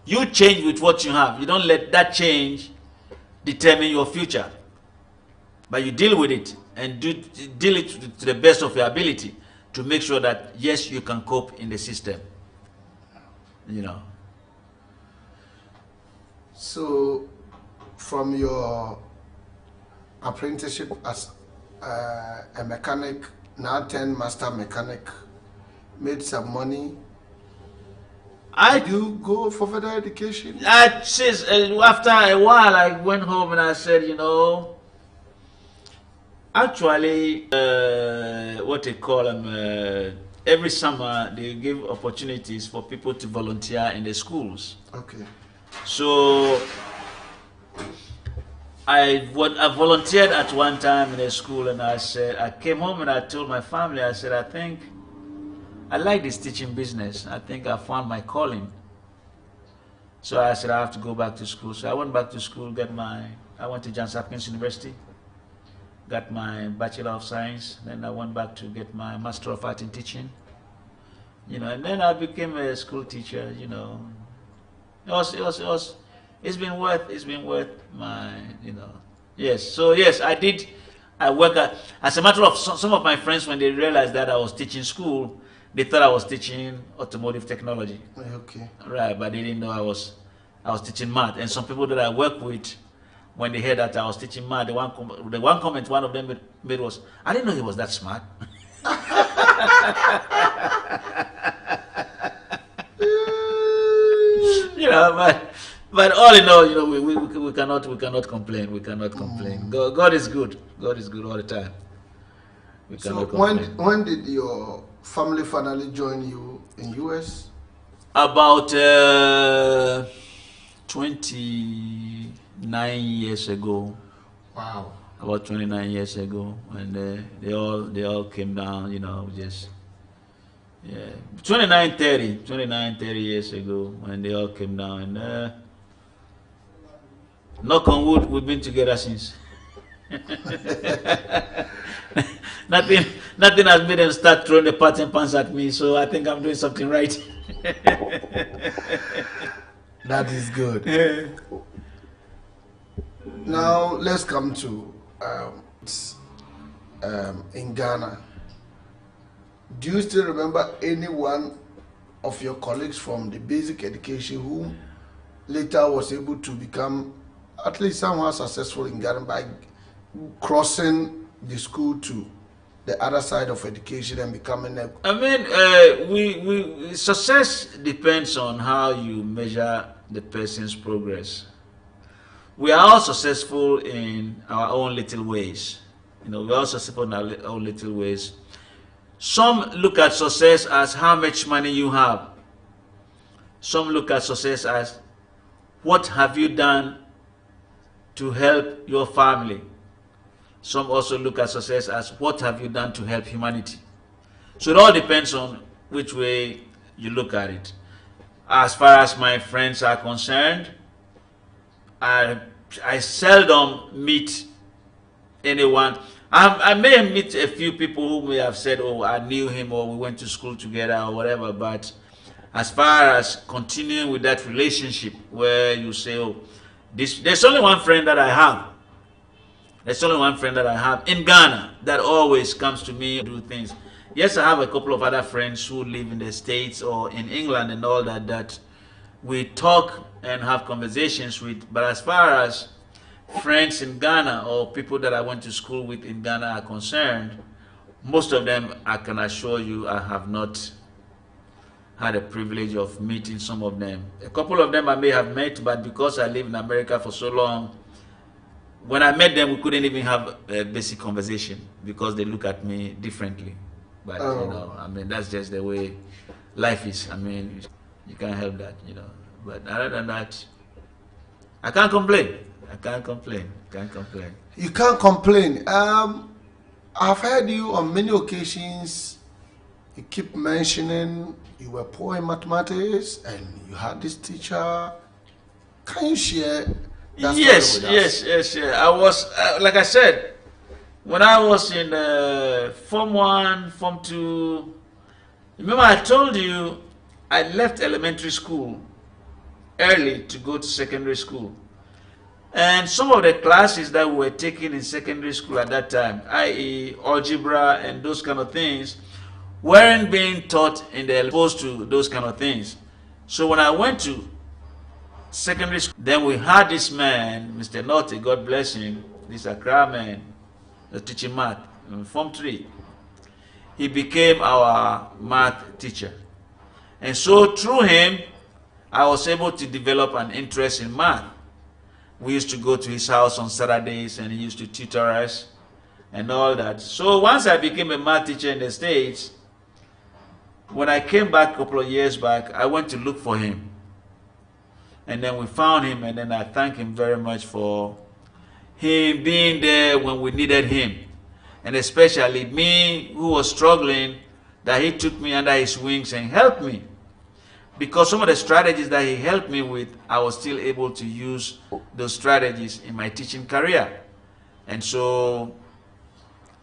You change with what you have. You don't let that change determine your future. But you deal with it and deal it to the best of your ability to make sure that, yes, you can cope in the system. You know. So, from your apprenticeship as a mechanic, now 10 master mechanic, made some money. Did you go for further education? After a while, I went home and I said, you know, actually, what they call them, every summer they give opportunities for people to volunteer in the schools. Okay. So I volunteered at one time in a school, and I came home and I told my family, I said, I think I like this teaching business. I think I found my calling. So I said, I have to go back to school. So I went back to school, I went to Johns Hopkins University, got my Bachelor of Science. Then I went back to get my Master of Art in Teaching. You know, and then I became a school teacher, you know. It's been worth my, you know. Yes, so yes, I work as a matter of some of my friends, when they realized that I was teaching school, they thought I was teaching automotive technology. Okay. Right, but they didn't know I was teaching math. And some people that I work with, when they heard that I was teaching math, the one comment one of them made was, I didn't know he was that smart. but all in all, we cannot complain. We cannot complain. God is good. God is good all the time. We So cannot complain. when did your family finally join you in US? About 29 years ago. Wow. About 29 years ago, and they all came down. Just 29, 30 years ago, and they all came down. And knock on wood, we've been together since. Nothing has made them start throwing the pots and pans at me, so I think I'm doing something right. That is good. Now let's come to in Ghana. Do you still remember any one of your colleagues from the basic education who later was able to become at least somehow successful in Ghana by crossing the school to the other side of education and becoming a... I mean, we success depends on how you measure the person's progress. We are all successful in our own little ways. We're all successful in our own little ways. Some look at success as how much money you have. Some look at success as what have you done to help your family. Some also look at success as what have you done to help humanity. So it all depends on which way you look at it. As far as my friends are concerned, I seldom meet anyone. I may meet a few people who may have said, oh, I knew him, or we went to school together, or whatever, but as far as continuing with that relationship where you say, oh, there's only one friend that I have. There's only one friend that I have in Ghana that always comes to me and do things. Yes, I have a couple of other friends who live in the States or in England and all that we talk and have conversations with, but as far as friends in Ghana or people that I went to school with in Ghana are concerned, most of them, I can assure you, I have not had a privilege of meeting some of them. A couple of them I may have met, but because I live in America for so long, when I met them, we couldn't even have a basic conversation because they look at me differently. But, I mean, that's just the way life is. I mean, you can't help that, But other than that, I can't complain. Can't complain. You can't complain. I've heard you on many occasions. You keep mentioning you were poor in mathematics and you had this teacher. Can you share that story with us? Yes. I was, like I said, when I was in Form 1, Form 2, remember I told you I left elementary school early to go to secondary school. And some of the classes that we were taking in secondary school at that time, i.e. algebra and those kind of things, weren't being taught in the exposed to those kind of things. So when I went to secondary school, then we had this man, Mr. Naughty, God bless him, this Accra man, the teaching math in Form 3. He became our math teacher. And so through him, I was able to develop an interest in math. We used to go to his house on Saturdays and he used to tutor us and all that. So once I became a math teacher in the States, when I came back a couple of years back, I went to look for him. And then we found him, and then I thank him very much for him being there when we needed him. And especially me, who was struggling, that he took me under his wings and helped me. Because some of the strategies that he helped me with, I was still able to use those strategies in my teaching career. And so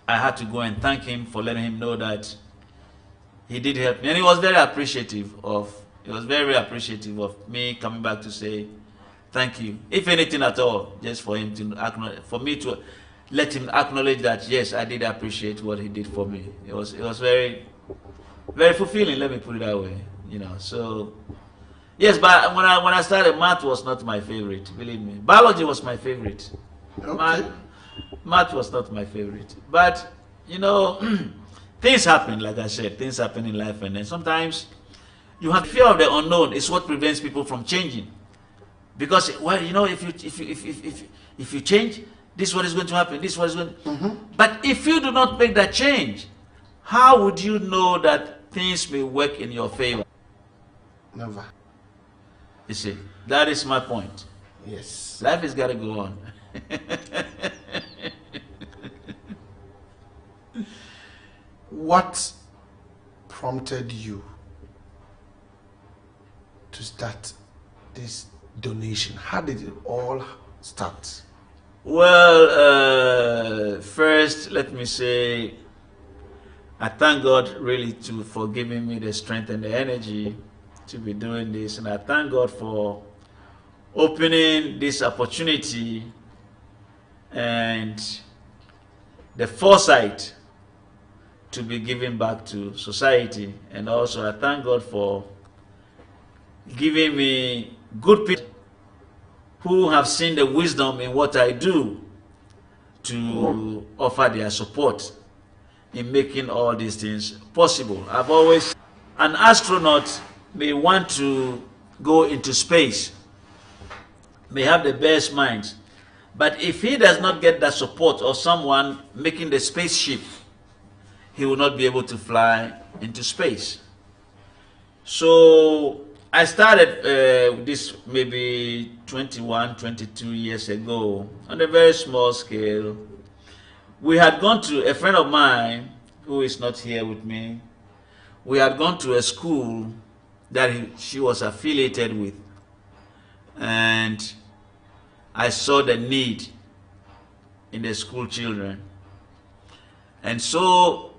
I had to go and thank him for letting him know that he did help me. And he was very appreciative of me coming back to say thank you. If anything at all, just for him to acknowledge, for me to let him acknowledge that yes, I did appreciate what he did for me. It was very, very fulfilling, let me put it that way. So yes, but when I started, math was not my favorite, believe me. Biology was my favorite. Okay. Math was not my favorite. But things happen, like I said, things happen in life, and then sometimes you have fear of the unknown. It's what prevents people from changing. Because, well, you know, if you change, this is what is going to happen, this is what is going to... But if you do not make that change, how would you know that things may work in your favor? Never. You see, that is my point. Yes. Life has got to go on. What prompted you to start this donation? How did it all start? Well, first, let me say, I thank God really for giving me the strength and the energy to be doing this. And I thank God for opening this opportunity and the foresight to be giving back to society. And also I thank God for giving me good people who have seen the wisdom in what I do to offer their support in making all these things possible. I've always, an astronaut may want to go into space, may have the best minds, but if he does not get that support or someone making the spaceship, he will not be able to fly into space. So I started this maybe 21, 22 years ago on a very small scale. We had gone to a friend of mine who is not here with me. We had gone to a school that she was affiliated with, and I saw the need in the school children. And so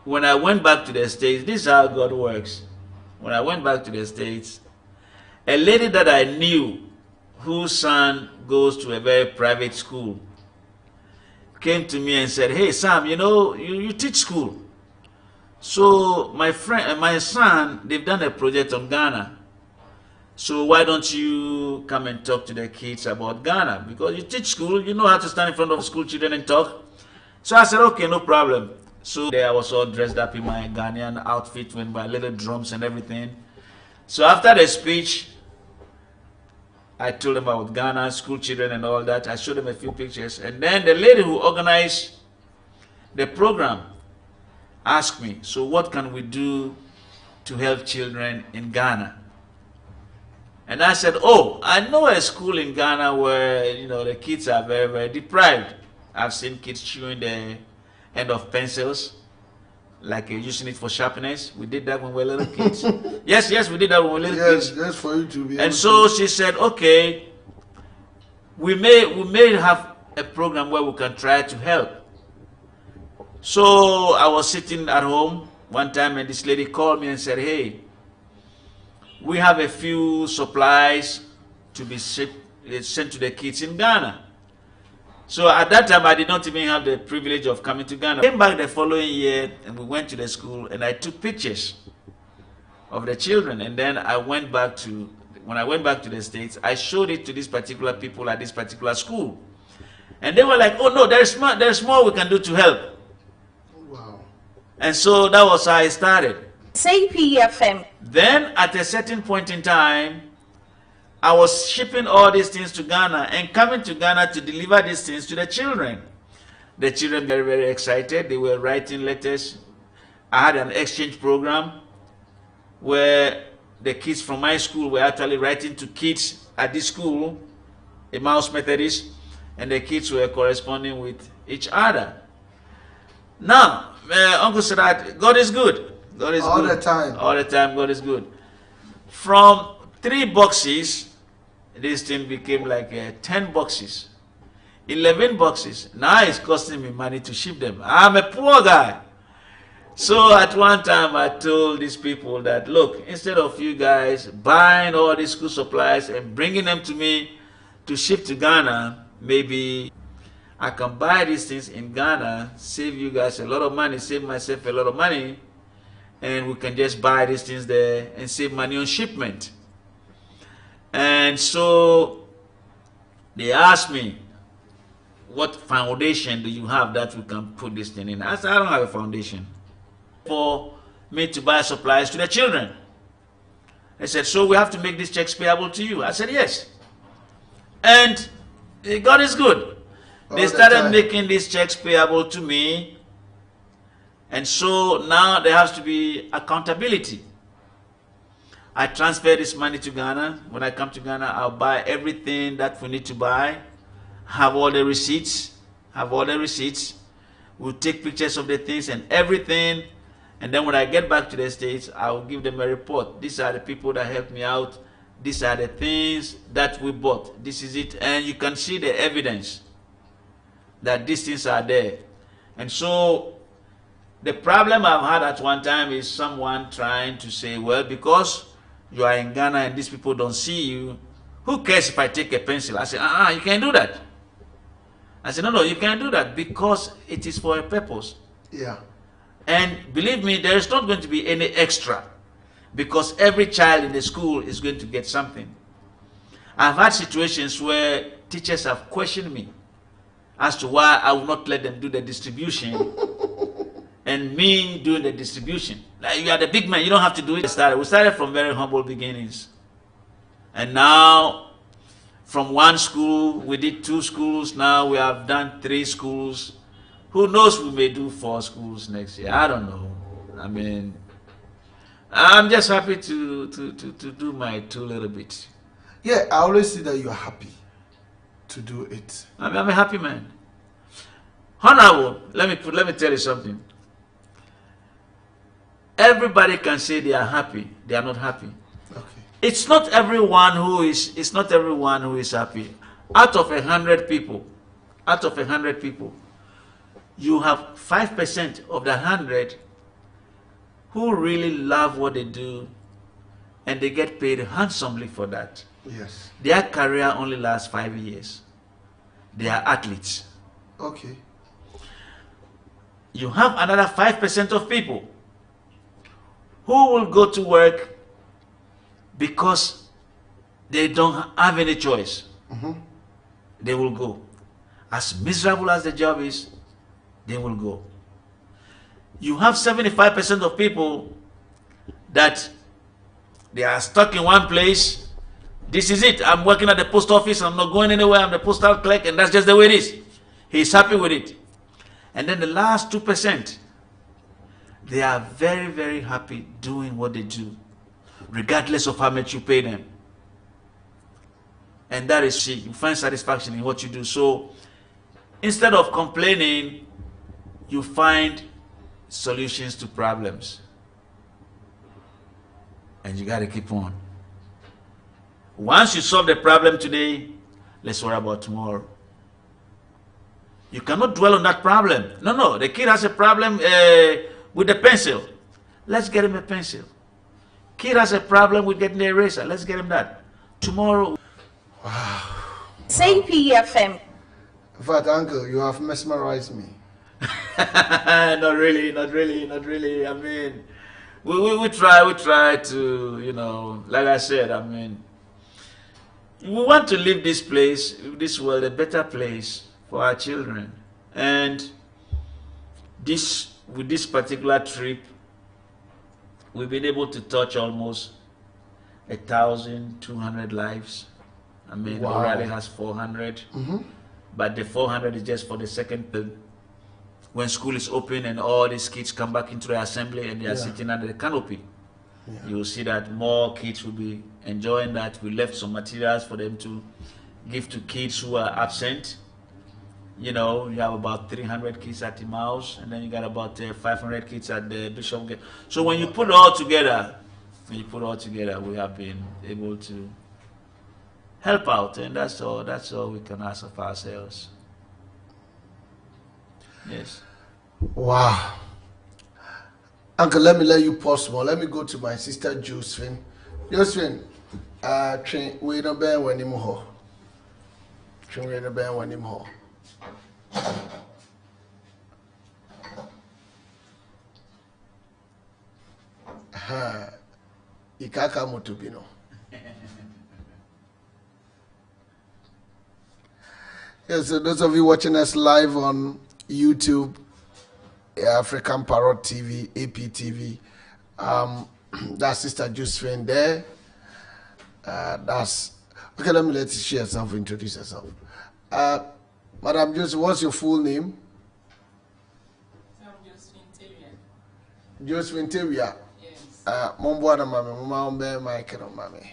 when I went back to the States, this is how God works. When I went back to the States, a lady that I knew whose son goes to a very private school came to me and said, "Hey Sam, you know, you teach school. So my friend and my son, they've done a project on Ghana. So why don't you come and talk to the kids about Ghana? Because you teach school, you know how to stand in front of school children and talk." So I said, "Okay, no problem." So there I was all dressed up in my Ghanaian outfit with my little drums and everything. So after the speech, I told them about Ghana, school children and all that. I showed them a few pictures. And then the lady who organized the program asked me, "So what can we do to help children in Ghana?" And I said, "Oh, I know a school in Ghana where, you know, the kids are very, very deprived. I've seen kids chewing the end of pencils, like using it for sharpness. We did that when we were little kids." Yes, we did that when we were little kids. Yes, just for you to be. And so she said, "Okay, we may have a program where we can try to help." So I was sitting at home one time, and this lady called me and said, "Hey, we have a few supplies to be sent to the kids in Ghana." So at that time, I did not even have the privilege of coming to Ghana. I came back the following year, and we went to the school, and I took pictures of the children. And then I went back to, when I went back to the States, I showed it to these particular people at this particular school. And they were like, "Oh no, there's more we can do to help." Wow. And so that was how I started. Say PFM. Then at a certain point in time, I was shipping all these things to Ghana and coming to Ghana to deliver these things to the children. The children were very, very excited. They were writing letters. I had an exchange program where the kids from my school were actually writing to kids at this school, Emmaus Methodist, and the kids were corresponding with each other. Now, Uncle Sadat, God is good. God is All good. the time. All the time, God is good. From 3 boxes, this thing became like 10 boxes, 11 boxes. Now it's costing me money to ship them. I'm a poor guy. So at one time I told these people that, "Look, instead of you guys buying all these school supplies and bringing them to me to ship to Ghana, maybe I can buy these things in Ghana, save you guys a lot of money, save myself a lot of money, and we can just buy these things there and save money on shipment." And so they asked me, "What foundation do you have that we can put this thing in?" I said, "I don't have a foundation for me to buy supplies to the children." They said, "So we have to make these checks payable to you." I said, "Yes." And God is good. They the started time. making these checks payable to me. And so now there has to be accountability. I transfer this money to Ghana. When I come to Ghana, I'll buy everything that we need to buy, have all the receipts, We'll take pictures of the things and everything. And then when I get back to the States, I'll give them a report. These are the people that helped me out. These are the things that we bought. This is it. And you can see the evidence that these things are there. And so the problem I've had at one time is someone trying to say, well, because you are in Ghana and these people don't see you, who cares if I take a pencil? I say, you can't do that. I said, no, you can't do that because it is for a purpose. Yeah. And believe me, there is not going to be any extra because every child in the school is going to get something. I've had situations where teachers have questioned me as to why I will not let them do the distribution and me doing the distribution. Like, you are the big man, you don't have to do it. We started from very humble beginnings. And now, from one school, we did 2 schools. Now we have done 3 schools. Who knows, we may do 4 schools next year. I don't know. I mean, I'm just happy to do my 2 little bits. Yeah, I always see that you are happy to do it. I'm a happy man. Honorable, let me tell you something. Everybody can say they are happy. They are not happy. Okay. It's not everyone who is happy. Out of 100 people, you have 5% of the 100 who really love what they do and they get paid handsomely for that. Yes. Their career only lasts 5 years. They are athletes. Okay. You have another 5% of people who will go to work because they don't have any choice. They will go. As miserable as the job is, they will go. You have 75% of people that they are stuck in one place. This is it. I'm working at the post office. I'm not going anywhere. I'm the postal clerk, and that's just the way it is. He's happy with it. And then the last 2%, they are very, very happy doing what they do, regardless of how much you pay them. And that is, you find satisfaction in what you do. So instead of complaining, you find solutions to problems. And you got to keep on. Once you solve the problem today, let's worry about tomorrow. You cannot dwell on that problem. No, the kid has a problem with the pencil. Let's get him a pencil. Kid has a problem with getting the eraser. Let's get him that. Tomorrow. Wow. Say PFM. In fact, Uncle, you have mesmerized me. Not really. I mean, we try to, you know, like I said, I mean, we want to leave this place, this world, a better place for our children. And with this particular trip, we've been able to touch almost 1,200 lives. I mean, wow. O'Reilly has 400, but the 400 is just for the second term. When school is open and all these kids come back into the assembly and they are sitting under the canopy, you will see that more kids will be enjoying that. We left some materials for them to give to kids who are absent. You know, you have about 300 kids at Emmaus, and then you got about 500 kids at the Bishop Gate. So when you put it all together, we have been able to help out, and that's all we can ask of ourselves. Yes. Wow. Uncle, let me let you pause more. Let me go to my sister Josephine. Josephine, train we no ben when him ho. Train we no ben when him ho. Ikaka mutubino. Yes, so those of you watching us live on YouTube, African Parrot TV, APTV, that's Sister Josephine there. That's Okay, let me let you share yourself, introduce yourself. Madam Josephine, what's your full name? I'm Josephine Tevia. Josephine Tevia. Yes. Mombo na mami, mama ombe Mike no mami.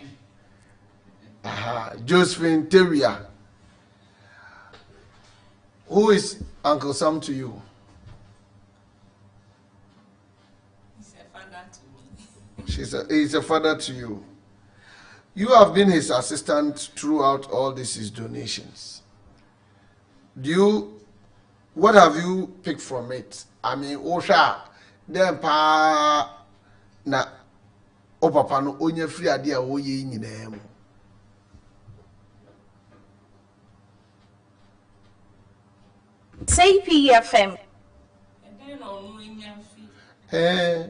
Aha, Josephine Tevia. Who is Uncle Sam to you? He's a father to me. He's a father to you. You have been his assistant throughout all his donations. What have you picked from it? I mean, Osha, then pa na o papa no onye free ade a wo ye nyina mu. Say PFM. And then on William Fee.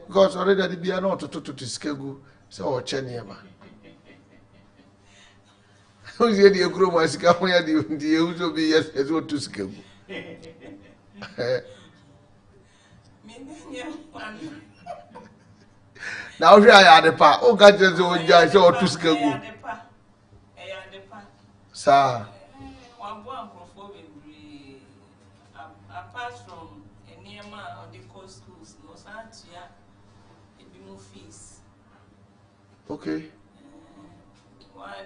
Because already the bia no to skegu so o che niema. O ye die kuro ma sika ho ya die uzo bi yes o to skegu. Now we are the pa. O ga je so ja so to skegu. Sir. Apart from Enema or the coast schools, no such it be no fees. Okay.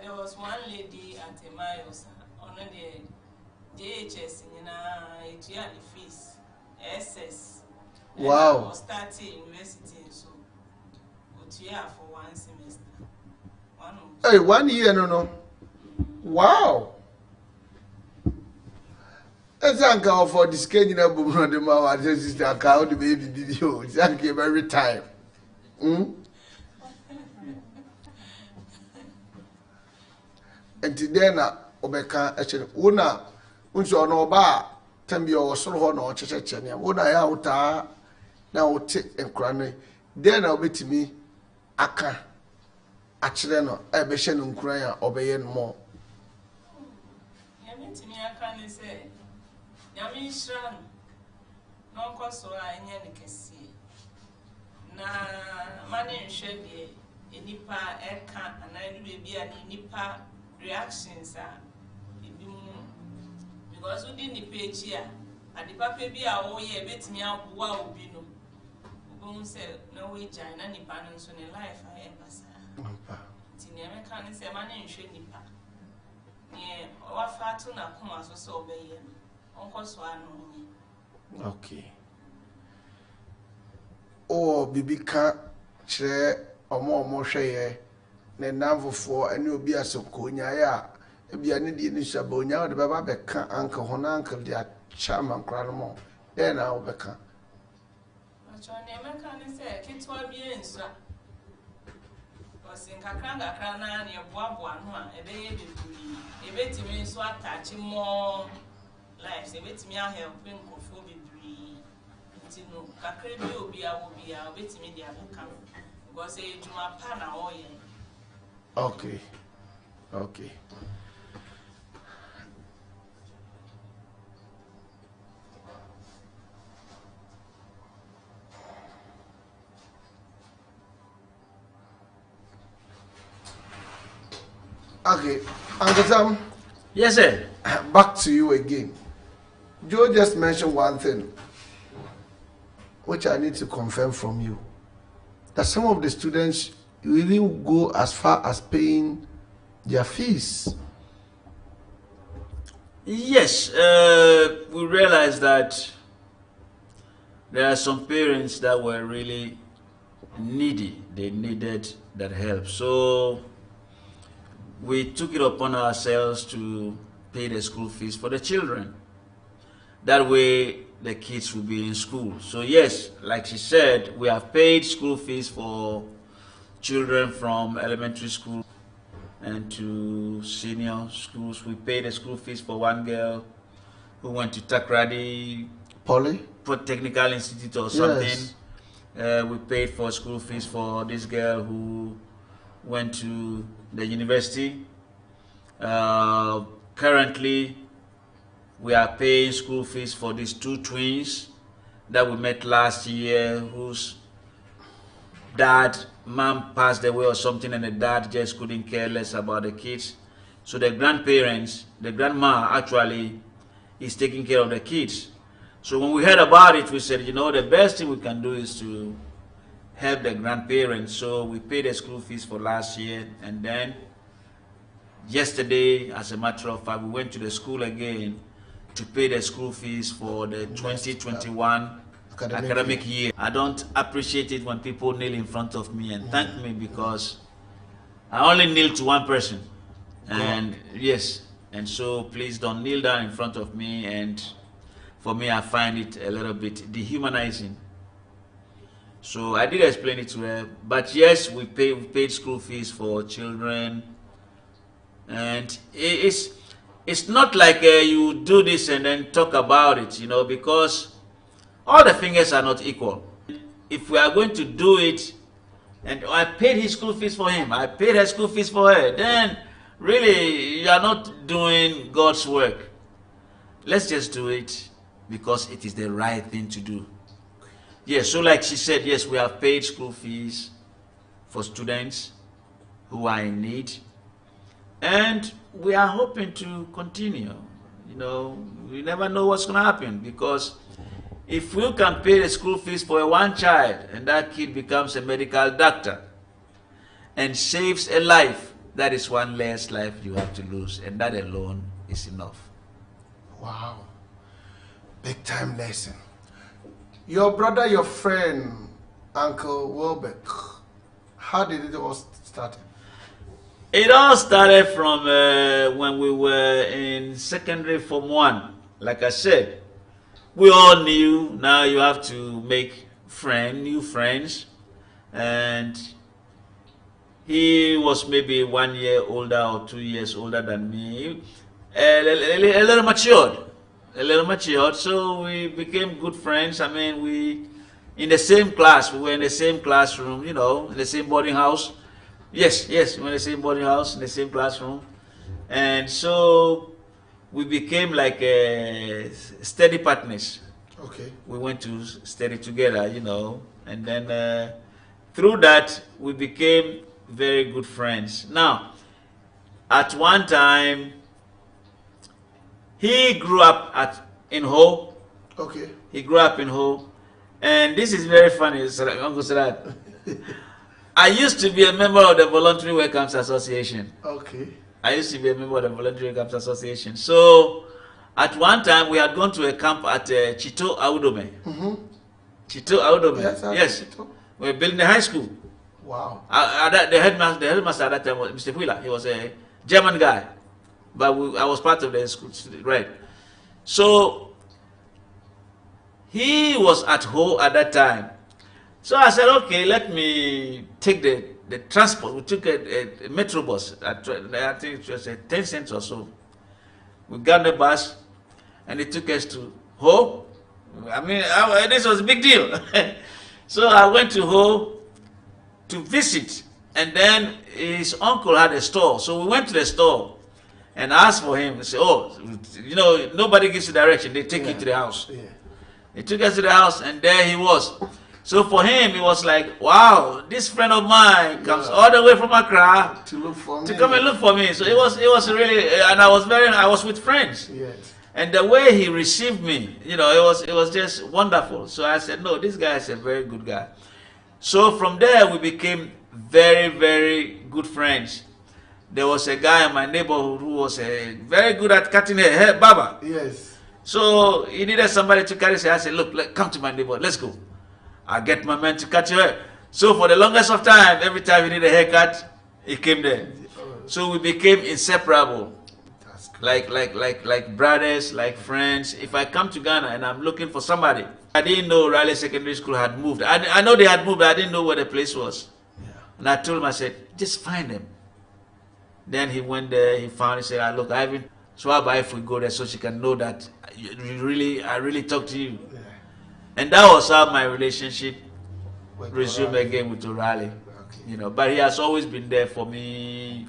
There was one lady at Emayosa on the JHS in the fees, SS. Wow. I was starting university, so we for one semester. Hey, 1 year, no. Wow. Thank you for the skin in a boom on the mouth. I just account the baby video. Thank you every time. And today, Obeka, actually, Una, unso no ba, Tambio, Solo, no, Chechenia, Una Yauta, now take and cranny. Then I'll be to me, Aka, actually, no, I be shannon crying, obeying more. To me, I can't say. Yami Shran, no cost or I can see. Na money and shed a nipa eka and I do be a nipa reactions are because we didn't pay here. And the papa be our way, bet me out wow, bino. Boom said, no way, China, ni panels on a life I ever saw. Tinia can't say money and shed nipa. Yeah, or fat to not come as so obey. Okay. Oh, bibi ka chere omo hweye na namfofo ani obi asokonya ya ebia ne die ni shabonya o de baba be ka anka hono anka dia chama nkra no mo den na wo be ka acho ne meka ne se kitwa bi ensa osin kakra na ne boaboa no a ebe ye beburi ebetimi nso atachi mo life se betimi a help nkofo beburi ntino kakra bi obi a betimi dia buka because e juma pa na oye. Okay. Okay. Okay, Uncle Sam. Yes, sir. Back to you again. Joe just mentioned one thing, which I need to confirm from you. That some of the students even go as far as paying their fees. Yes, we realized that there are some parents that were really needy. They needed that help. So we took it upon ourselves to pay the school fees for the children. That way the kids will be in school. So yes, like she said, we have paid school fees for children from elementary school and to senior schools. We paid the school fees for one girl who went to Takrady Technical Institute or something. Yes. We paid for school fees for this girl who went to the university. Currently, we are paying school fees for these two twins that we met last year, whose mom passed away or something, and the dad just couldn't care less about the kids. So the grandparents, the grandma actually is taking care of the kids. So when we heard about it, we said, you know, the best thing we can do is to help the grandparents. So we paid the school fees for last year, and then yesterday, as a matter of fact, we went to the school again to pay the school fees for the 2021 academic year. I don't appreciate it when people kneel in front of me and thank me, because I only kneel to one person. And yes, and so please don't kneel down in front of me. And for me, I find it a little bit dehumanizing. So I did explain it to her. But yes, we paid school fees for children. And it's not like you do this and then talk about it, you know, because all the fingers are not equal. If we are going to do it, and I paid his school fees for him, I paid her school fees for her, then really you are not doing God's work. Let's just do it because it is the right thing to do. Yes, so like she said, yes, we have paid school fees for students who are in need. And we are hoping to continue. You know, we never know what's going to happen, because if we can pay the school fees for one child and that kid becomes a medical doctor and saves a life, that is one less life you have to lose, and that alone is enough. Wow. Big time lesson. Your brother, your friend, Uncle Wilbeck, how did it all start? It all started from when we were in secondary Form 1. Like I said, we all knew now you have to make new friends. And he was maybe 1 year older or 2 years older than me. A little matured. So we became good friends. I mean, we in the same class. We were in the same classroom, you know, in the same boarding house. Yes, we were in the same boarding house, in the same classroom. And so we became like steady partners. Okay. We went to study together, you know. And then through that, we became very good friends. Now, at one time, he grew up in Ho. Okay. He grew up in Ho. And this is very funny, Uncle Sadat. I used to be a member of the Voluntary Welcomes Association. Okay. I used to be a member of the Voluntary Welcomes Association. So, at one time, we had gone to a camp at Chito Audome. Chito Audome. Yes. Chito. We were building the high school. Wow. The headmaster at that time was Mr. Wheeler. He was a German guy. But I was part of the school, right? So, he was at Ho at that time. So I said, okay, let me take the transport. We took a metro bus. I think it was 10 cents or so. We got the bus, and it took us to Ho. I mean, this was a big deal. So I went to Ho to visit, and then his uncle had a store. So we went to the store and asked for him. They said, oh, you know, nobody gives you direction. They take you to the house. Yeah. They took us to the house, and there he was. So for him, it was like, wow, this friend of mine comes all the way from Accra to come and look for me. So it was really, and I was with friends. Yes. And the way he received me, you know, it was just wonderful. So I said, no, this guy is a very good guy. So from there, we became very, very good friends. There was a guy in my neighborhood who was very good at cutting hair, barber. Yes. So he needed somebody to carry his hair. I said, look, come to my neighborhood, let's go. I get my man to cut your hair. So for the longest of time, every time he needed a haircut, he came there. So we became inseparable. Like brothers, like friends. If I come to Ghana and I'm looking for somebody, I didn't know Riley Secondary School had moved. I know they had moved, but I didn't know where the place was. Yeah. And I told him, I said, just find them. Then he went there, he found, he said, look, I haven't. So how about if we go there so she can know that I really talk to you. Yeah. And that was how my relationship resumed again with O'Reilly. Okay. You know, but he has always been there for me.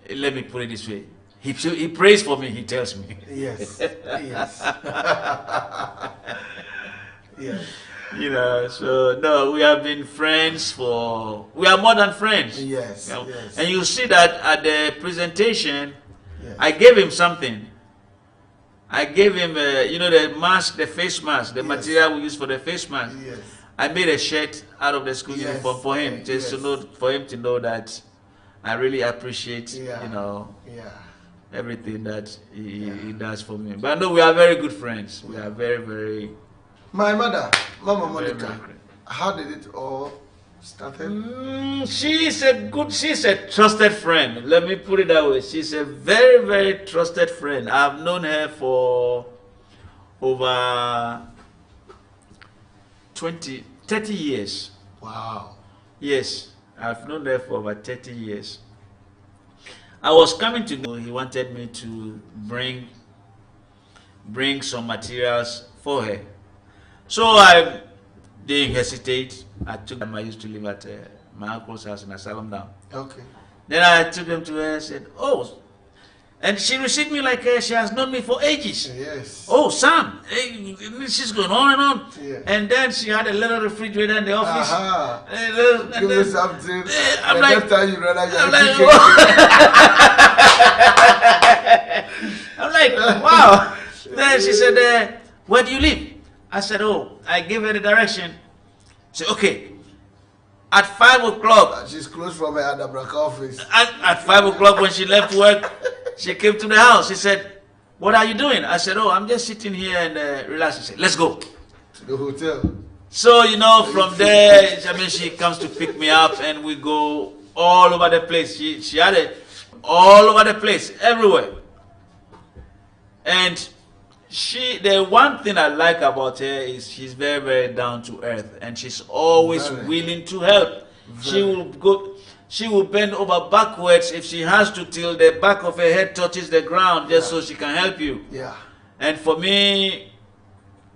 Let me put it this way. He prays for me, he tells me. Yes. Yes. Yes. You know, so no, we have been friends we are more than friends. Yes, You know? yes. And you see that at the presentation, Yes. I gave him something. I gave him, the mask, the face mask, the Yes. material we use for the face mask. Yes. I made a shirt out of the school Yes. uniform for him, just Yes. for him to know that I really appreciate, Yeah. Yeah. everything that he does for me. But no, we are very good friends. We are very, very. My mother, Mama very, Monica, very good. how did it all started? She's a trusted friend. Let me put it that way. She's a very, very trusted friend. I've known her for over 30 years. Wow. Yes, I've known her for over 30 years. I was coming to go. He wanted me to bring some materials for her. So I didn't hesitate. I took them. I used to live at my uncle's house in Asylum Down. Okay. Then I took them to her and said, "Oh," and she received me like she has known me for ages. Yes. "Oh, Sam," hey, she's going on and on. Yeah. And then she had a little refrigerator in the office. Aha. And Give me then- something. I'm The like- next time you realize I'm you're like, thinking- I'm like, wow. Then she said, "Where do you live?" I said, "Oh," I gave her the direction. She said, "Okay, at 5 o'clock." She's close from her Adabraka office. At 5 o'clock when she left work, she came to the house. She said, "What are you doing?" I said, "Oh, I'm just sitting here and relaxing." She said, "Let's go." To the hotel. So, from there, she comes to pick me up and we go all over the place. She had it all over the place, everywhere. And the one thing I like about her is she's very, very down to earth and she's always Very. willing to help. She will bend over backwards if she has to till the back of her head touches the ground just so she can help you. Yeah. And for me,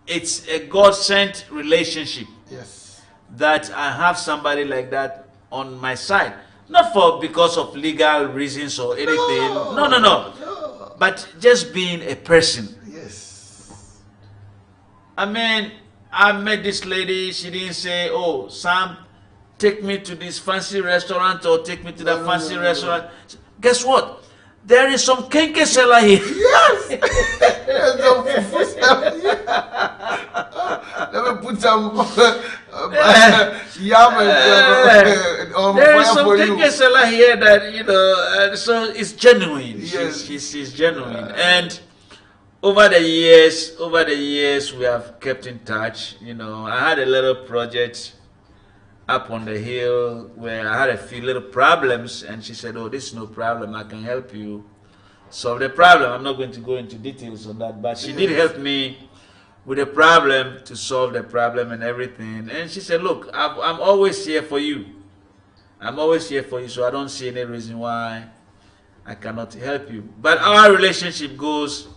it's a God-sent relationship Yes. that I have somebody like that on my side. Not because of legal reasons or anything. No. No. But just being a person. Yes. I mean, I met this lady. She didn't say, "Oh, Sam, take me to this fancy restaurant or take me to that fancy restaurant." Guess what? There is some kenke seller here. Yes. There's some fufu stuff. Let me put some yam and on There is fire some for you. kenke seller here that so it's genuine. Yes. She's genuine. And over the years, we have kept in touch. I had a little project up on the hill where I had a few little problems, and she said, "Oh, this is no problem. I can help you solve the problem." I'm not going to go into details on that, but she did help me with the problem to solve the problem and everything. And she said, "Look, I'm always here for you. I'm always here for you, so I don't see any reason why I cannot help you." But our relationship goes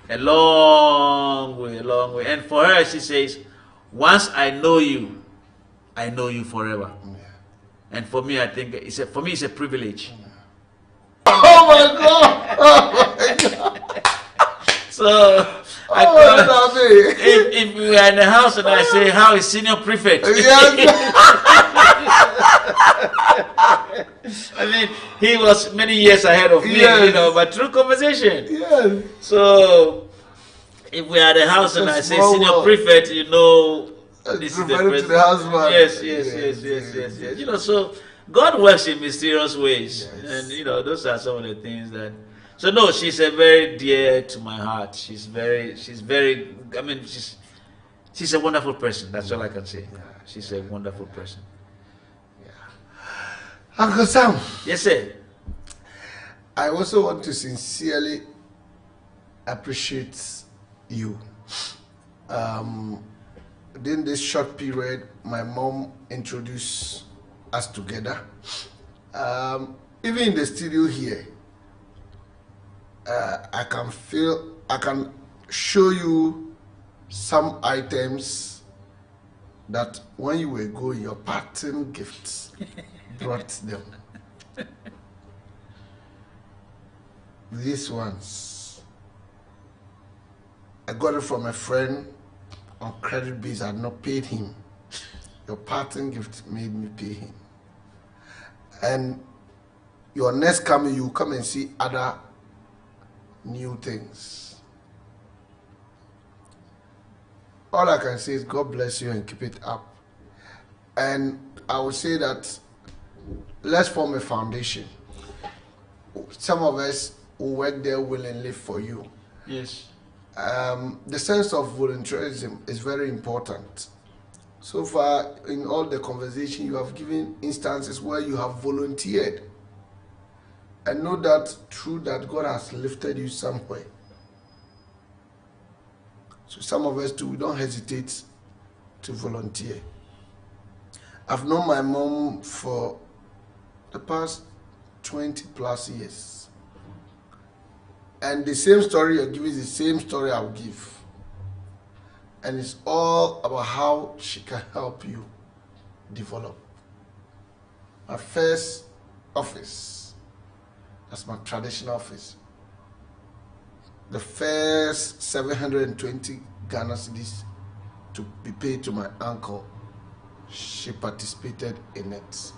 a long way, a long way. And for her, she says, "Once I know you forever." And for me, I think it's a privilege. Oh my God! Oh my God! So I Oh, thought, if we are in the house and I say, "How is senior prefect?" yes. I mean, he was many years ahead of me, Yes. but through conversation. Yes. So if we are at the house and It's a I say small senior world. prefect, this is the Referring to person. the husband. Yes. So God works in mysterious ways, Yes. and those are some of the things that. So no, she's a very dear to my heart. She's very. I mean, she's a wonderful person. That's all I can say. She's a wonderful person. Uncle Sam, Yes, sir. I also want to sincerely appreciate you. During this short period, my mom introduced us together. Even in the studio here, I can show you some items that when you were going, your parting gifts brought them. These ones, I got it from a friend on credit base. I had not paid him. Your parting gift made me pay him. And your next coming, you come and see other new things. All I can say is God bless you and keep it up. And I would say that let's form a foundation. Some of us will work there willingly for you. Yes. The sense of volunteerism is very important. So far, in all the conversation, you have given instances where you have volunteered. And know that through that, God has lifted you somewhere. So some of us too, we don't hesitate to volunteer. I've known my mom for the past 20 plus years. And the same story you're giving is the same story I'll give. And it's all about how she can help you develop. My first office, that's my traditional office. The first 720 Ghana cedis to be paid to my uncle, she participated in it.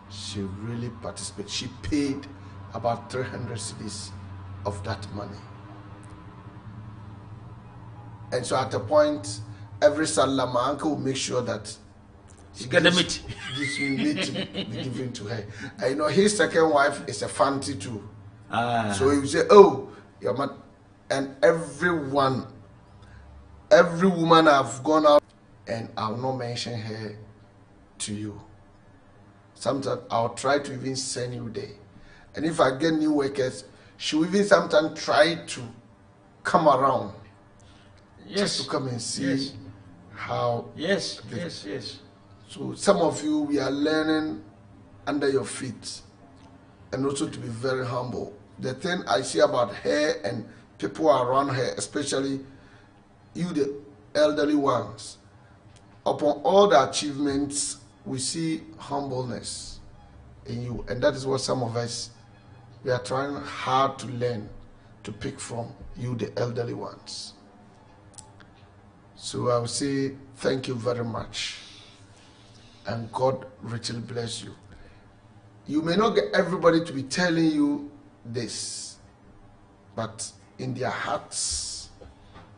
She really participated. She paid about 300 cedis of that money. And so at a point, every Saturday, my uncle will make sure that she get the meat. This will need to be given to her. And you know, his second wife is a fancy too. So he will say, oh, your man, and every woman I've gone out, and I'll not mention her to you. Sometimes I'll try to even send you there. And if I get new workers, she will even sometimes try to come around. Yes. Just to come and see how. Yes. So some of you, we are learning under your feet, and also to be very humble. The thing I see about her and people around her, especially you, the elderly ones, upon all the achievements, we see humbleness in you. And that is what some of us, we are trying hard to learn, to pick from you, the elderly ones. So I will say thank you very much. And God richly bless you. You may not get everybody to be telling you this, but in their hearts,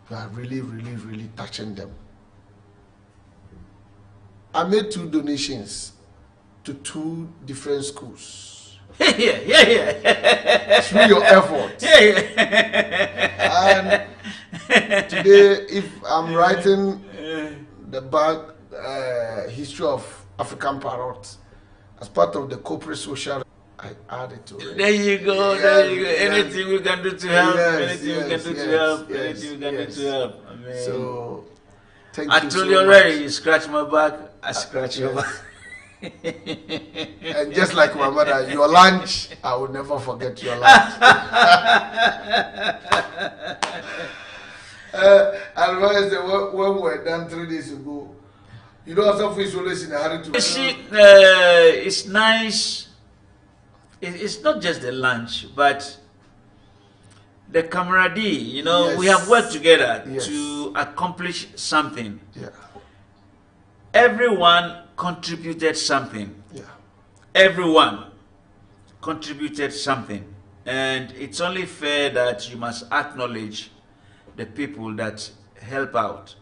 you are really, really, really touching them. I made 2 donations to 2 different schools. Yeah. Through your efforts. And today, if I'm writing the back history of African parrot as part of the corporate social, I add it to it. There you go. Anything we can do to help. Anything we can do to help. I mean, so, thank I you told so you already. much. You scratch my back, I scratch your back. And just like my mother, your lunch, I will never forget your lunch. I remember when we were done 3 days ago, you know, some fish always in a hurry to. You see, it's nice. It's not just the lunch, but the camaraderie. You know, Yes. we have worked together Yes. to accomplish something. Yeah, Everyone contributed something. yeah. Everyone contributed something. And it's only fair that you must acknowledge the people that help out.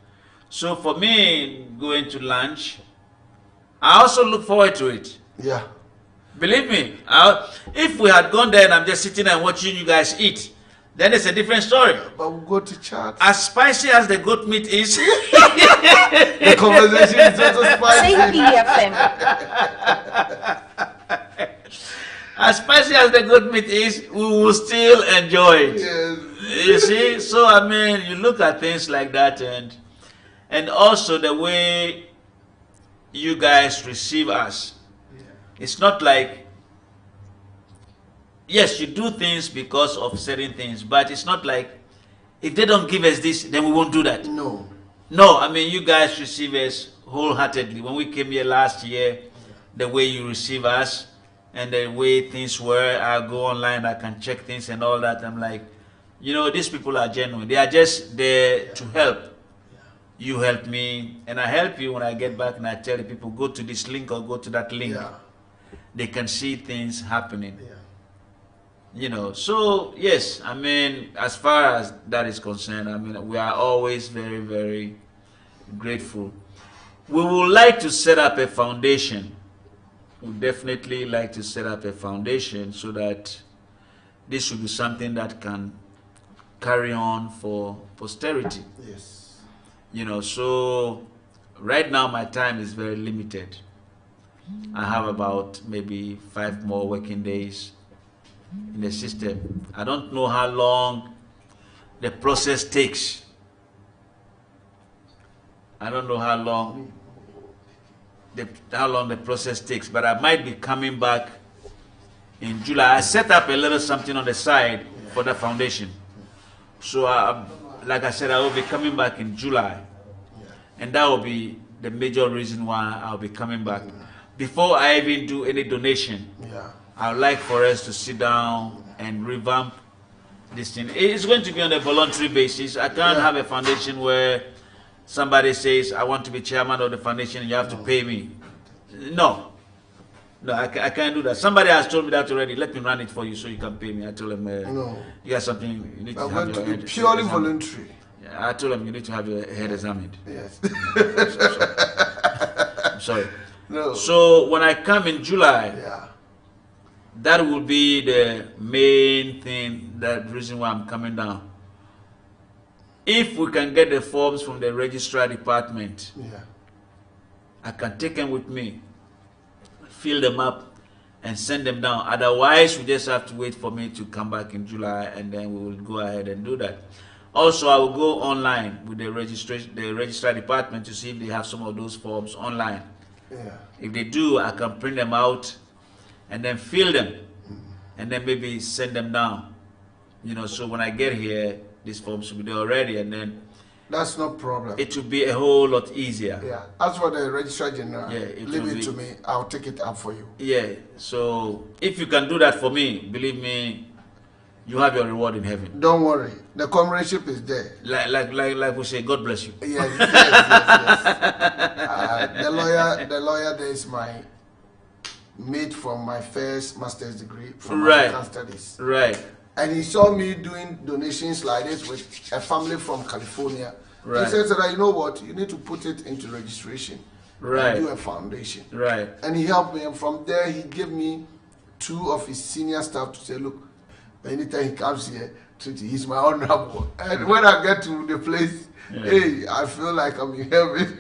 So for me, going to lunch, I also look forward to it. Yeah. Believe me, if we had gone there and I'm just sitting and watching you guys eat, then it's a different story. But we'll go to church. As spicy as the goat meat is, The conversation is also spicy. CPFM. as spicy as the goat meat is, we will still enjoy it. Yes. You see, so I mean, you look at things like that, and also the way you guys receive us. It's not like, yes, you do things because of certain things, but it's not like if they don't give us this, then we won't do that. No. No, I mean, you guys receive us wholeheartedly. When we came here last year, the way you receive us and the way things were, I go online, I can check things and all that. I'm like, you know, these people are genuine. They are just there to help. you help me, and I help you when I get back, and I tell the people, go to this link or go to that link. Yeah. They can see things happening. Yeah. You know, so yes, I mean, as far as that is concerned, I mean, we are always very, very grateful. We would like to set up a foundation. We definitely like to set up a foundation so that this should be something that can carry on for posterity. Yes. You know, so right now my time is very limited. I have about maybe 5 more working days in the system. I don't know how long the process takes. I don't know how long the process takes, but I might be coming back in July. I set up a little something on the side for the foundation. So, like I said, I will be coming back in July. And that will be the major reason why I'll be coming back. Before I even do any donation, I would like for us to sit down and revamp this thing. It's going to be on a voluntary basis. I can't have a foundation where somebody says, I want to be chairman of the foundation and you have to pay me. No. No, I can't do that. Somebody has told me that already. Let me run it for you so you can pay me. I told them, no. You got something, you need to I'm have going your to head be purely examined. voluntary. Yeah, I told them you need to have your head examined. Yes. I'm sorry. No. So when I come in July, Yeah. that will be the main thing, that reason why I'm coming down. If we can get the forms from the registrar department, Yeah. I can take them with me, fill them up, and send them down. Otherwise, we just have to wait for me to come back in July, and then we will go ahead and do that. Also, I will go online with the registrar department to see if they have some of those forms online. Yeah. If they do, I can print them out and then fill them, and then maybe send them down. You know, so when I get here, these forms will be there already, and then That's no problem. it will be a whole lot easier. Yeah. As for the registrar general, Yeah, it leave will it be- to me. I'll take it up for you. Yeah, so if you can do that for me, believe me, you have your reward in heaven. Don't worry. The comradeship is there. Like we say, God bless you. Yes, yes. The lawyer there is my mate from my first master's degree from Right. American Studies. Right, And he saw me doing donations like this with a family from California. Right. He said that, you know what, you need to put it into registration. Right. And do a foundation. right. And he helped me, and from there he gave me 2 of his senior staff to say, look, anytime he comes here, he's my honorable. And when I get to the place, hey, I feel like I'm in heaven.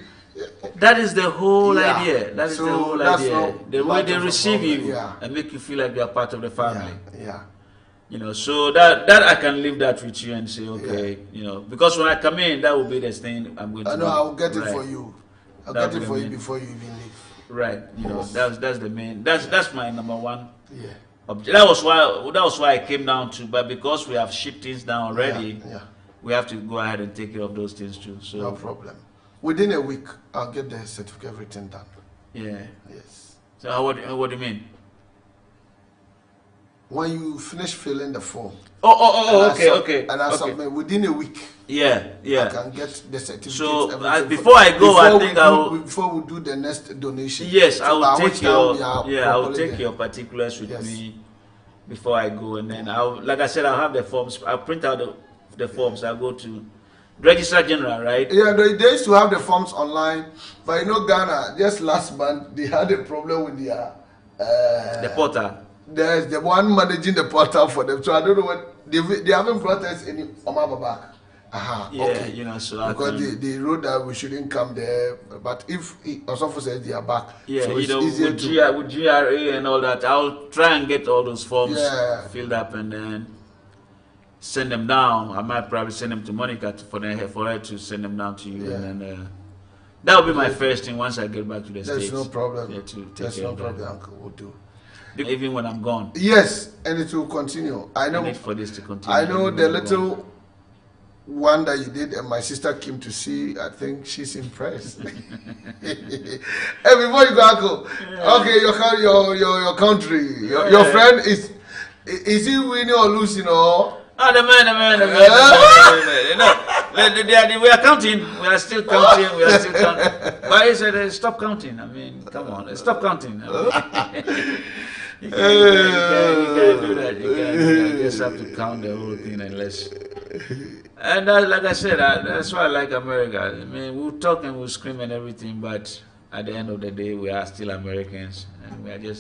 That is the whole Yeah. idea. That is So the whole that's idea. not The way much they of a receive problem, you yeah. and make you feel like you are part of the family. Yeah. You know, so that I can leave that with you and say, okay, you know, because when I come in, that will be the thing I'm going to I know do. I'll get it Right. for you. I'll That'll get be it for the you main- before you even leave. Right. You know, Yes. that's the main. That's my number one. Yeah. That was why I came down to. But because we have shipped things down already, Yeah. we have to go ahead and take care of those things too. So No problem. Within a week, I'll get the certificate, everything done. yeah. Yes. So what do you mean? When you finish filling the form, Okay. and I submit within a week, Yeah. I can get the certificate. So, everything before I go, I think I will- before we do the next donation. Yes, So I will by take which time your we are I will properly take there. your particulars with Yes. me before I go, and then like I said, I'll have the forms. I'll print out the forms. I'll go to Registrar General, right? Yeah, they used to have the forms online, but you know Ghana, just last month they had a problem with their The portal. there's the one managing the portal for them. So I don't know what they haven't brought us any Omaba back. Yeah, Okay. you know, so I Because can, they wrote that we shouldn't come there, but if Osofo says they are back, yeah, so you it's know, easier with, to. with GRA and all that, I'll try and get all those forms Yeah. filled up and then send them down. I might probably send them to Monica for her to send them down to you, Yeah. and then that will be my first thing once I get back to the There's States. no problem. Yeah, to take There's care no of that. problem, Uncle. We'll do. Even when I'm gone, Yes, and it will continue. I I know. need for this to continue. I know even the when I'm gone. little one that you did, and my sister came to see. I think she's impressed. Hey, before you go, Uncle. Okay, your country, your friend is he winning or losing or? Oh, the man. No, we are counting. We are still counting. But he said, stop counting. I mean, come on, stop counting. I mean, you can't do that. You just have to count the whole thing and let's. And like I said, that's why I like America. I mean, we'll talk and we'll scream and everything, but at the end of the day, we are still Americans, and we are just.